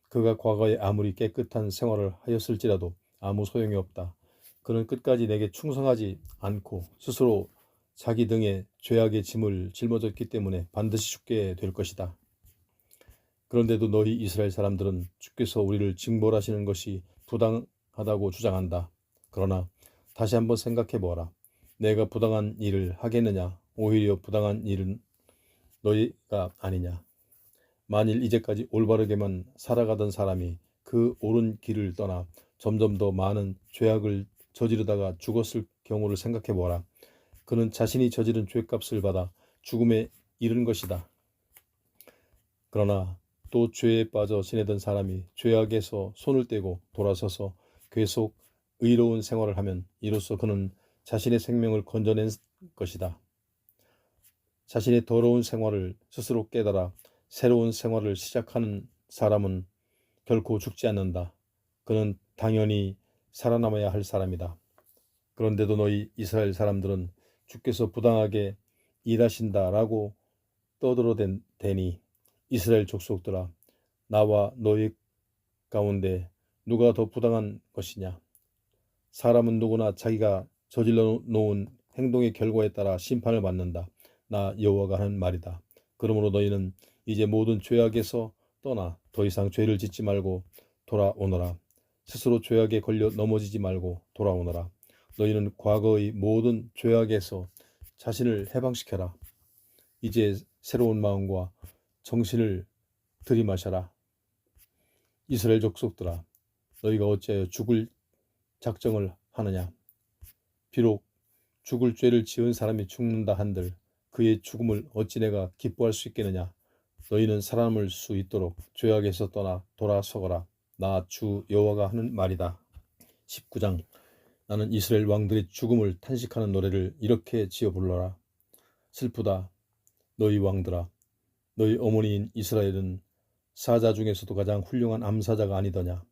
그가 과거에 아무리 깨끗한 생활을 하였을지라도 아무 소용이 없다. 그는 끝까지 내게 충성하지 않고 스스로 자기 등에 죄악의 짐을 짊어졌기 때문에 반드시 죽게 될 것이다. 그런데도 너희 이스라엘 사람들은 주께서 우리를 징벌하시는 것이 부당하다고 주장한다. 그러나 다시 한번 생각해 보아라. 내가 부당한 일을 하겠느냐? 오히려 부당한 일은 너희가 아니냐? 만일 이제까지 올바르게만 살아가던 사람이 그 옳은 길을 떠나 점점 더 많은 죄악을 저지르다가 죽었을 경우를 생각해 보아라. 그는 자신이 저지른 죄값을 받아 죽음에 이른 것이다. 그러나 또 죄에 빠져 지내던 사람이 죄악에서 손을 떼고 돌아서서 계속 의로운 생활을 하면 이로써 그는 자신의 생명을 건져낸 것이다. 자신의 더러운 생활을 스스로 깨달아 새로운 생활을 시작하는 사람은 결코 죽지 않는다. 그는 당연히 살아남아야 할 사람이다. 그런데도 너희 이스라엘 사람들은 주께서 부당하게 일하신다라고 떠들어대니 이스라엘 족속들아, 나와 너희 가운데 누가 더 부당한 것이냐? 사람은 누구나 자기가 저질러 놓은 행동의 결과에 따라 심판을 받는다. 나 여호와가 하는 말이다. 그러므로 너희는 이제 모든 죄악에서 떠나 더 이상 죄를 짓지 말고 돌아오너라. 스스로 죄악에 걸려 넘어지지 말고 돌아오너라. 너희는 과거의 모든 죄악에서 자신을 해방시켜라. 이제 새로운 마음과 정신을 들이마셔라. 이스라엘 족속들아, 너희가 어찌하여 죽을 작정을 하느냐? 비록 죽을 죄를 지은 사람이 죽는다 한들 그의 죽음을 어찌 내가 기뻐할 수 있겠느냐? 너희는 살아남을 수 있도록 죄악에서 떠나 돌아서거라. 나 주 여호와가 하는 말이다. 19장. 나는 이스라엘 왕들의 죽음을 탄식하는 노래를 이렇게 지어 불러라. 슬프다 너희 왕들아. 너희 어머니인 이스라엘은 사자 중에서도 가장 훌륭한 암사자가 아니더냐.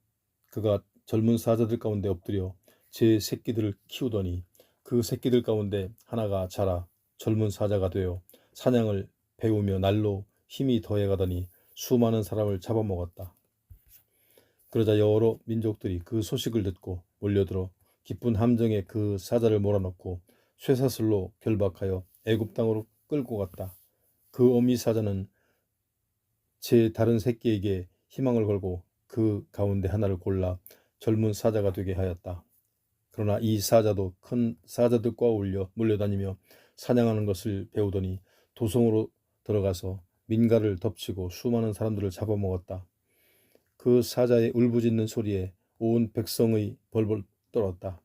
그가 젊은 사자들 가운데 엎드려 제 새끼들을 키우더니 그 새끼들 가운데 하나가 자라 젊은 사자가 되어 사냥을 배우며 날로 힘이 더해가더니 수많은 사람을 잡아먹었다. 그러자 여러 민족들이 그 소식을 듣고 몰려들어 기쁜 함정에 그 사자를 몰아넣고 쇠사슬로 결박하여 애굽 땅으로 끌고 갔다. 그 어미 사자는 제 다른 새끼에게 희망을 걸고 그 가운데 하나를 골라 젊은 사자가 되게 하였다. 그러나 이 사자도 큰 사자들과 어울려 몰려다니며 사냥하는 것을 배우더니 도성으로 들어가서 민가를 덮치고 수많은 사람들을 잡아먹었다. 그 사자의 울부짖는 소리에 온 백성의 벌벌 떨었다.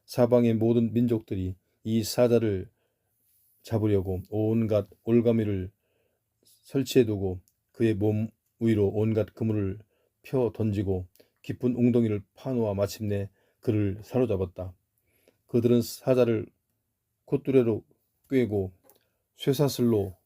사방의 모든 민족들이 이 사자를 잡으려고 온갖 올가미를 설치해두고 그의 몸 위로 온갖 그물을 펴 던지고 깊은 웅덩이를 파놓아 마침내 그를 사로잡았다. 그들은 사자를 콧뚜레로 꿰고 쇠사슬로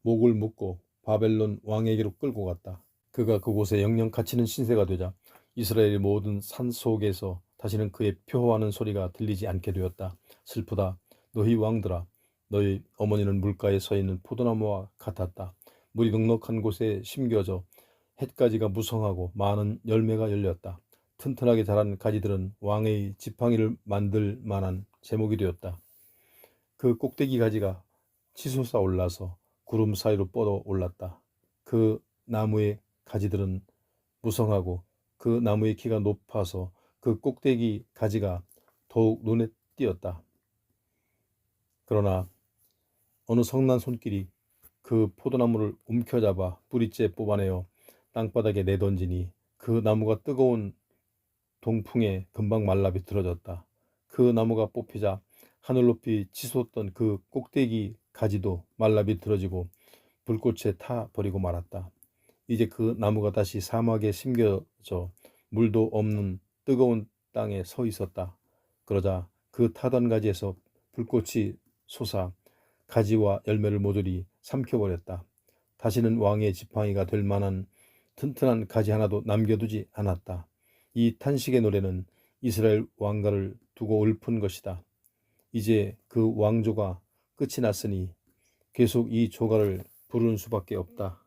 목을 묶고 바벨론 왕에게로 끌고 갔다. 그가 그곳에 영영 갇히는 신세가 되자 이스라엘의 모든 산 속에서 다시는 그의 표호하는 소리가 들리지 않게 되었다. 슬프다. 너희 왕들아. 너희 어머니는 물가에 서 있는 포도나무와 같았다. 물이 넉넉한 곳에 심겨져 햇가지가 무성하고 많은 열매가 열렸다. 튼튼하게 자란 가지들은 왕의 지팡이를 만들 만한 제목이 되었다. 그 꼭대기 가지가 치솟아 올라서 구름 사이로 뻗어 올랐다. 그 나무의 가지들은 무성하고 그 나무의 키가 높아서 그 꼭대기 가지가 더욱 눈에 띄었다. 그러나 어느 성난 손길이 그 포도나무를 움켜잡아 뿌리째 뽑아내어 땅바닥에 내던지니 그 나무가 뜨거운 동풍에 금방 말라 비틀어졌다. 그 나무가 뽑히자 하늘 높이 치솟던 그 꼭대기 가지도 말라 비틀어지고 불꽃에 타 버리고 말았다. 이제 그 나무가 다시 사막에 심겨져 물도 없는 뜨거운 땅에 서 있었다. 그러자 그 타던 가지에서 불꽃이 솟아 가지와 열매를 모조리 삼켜버렸다. 다시는 왕의 지팡이가 될 만한 튼튼한 가지 하나도 남겨두지 않았다. 이 탄식의 노래는 이스라엘 왕가를 두고 읊은 것이다. 이제 그 왕조가 끝이 났으니 계속 이 조가를 부르는 수밖에 없다.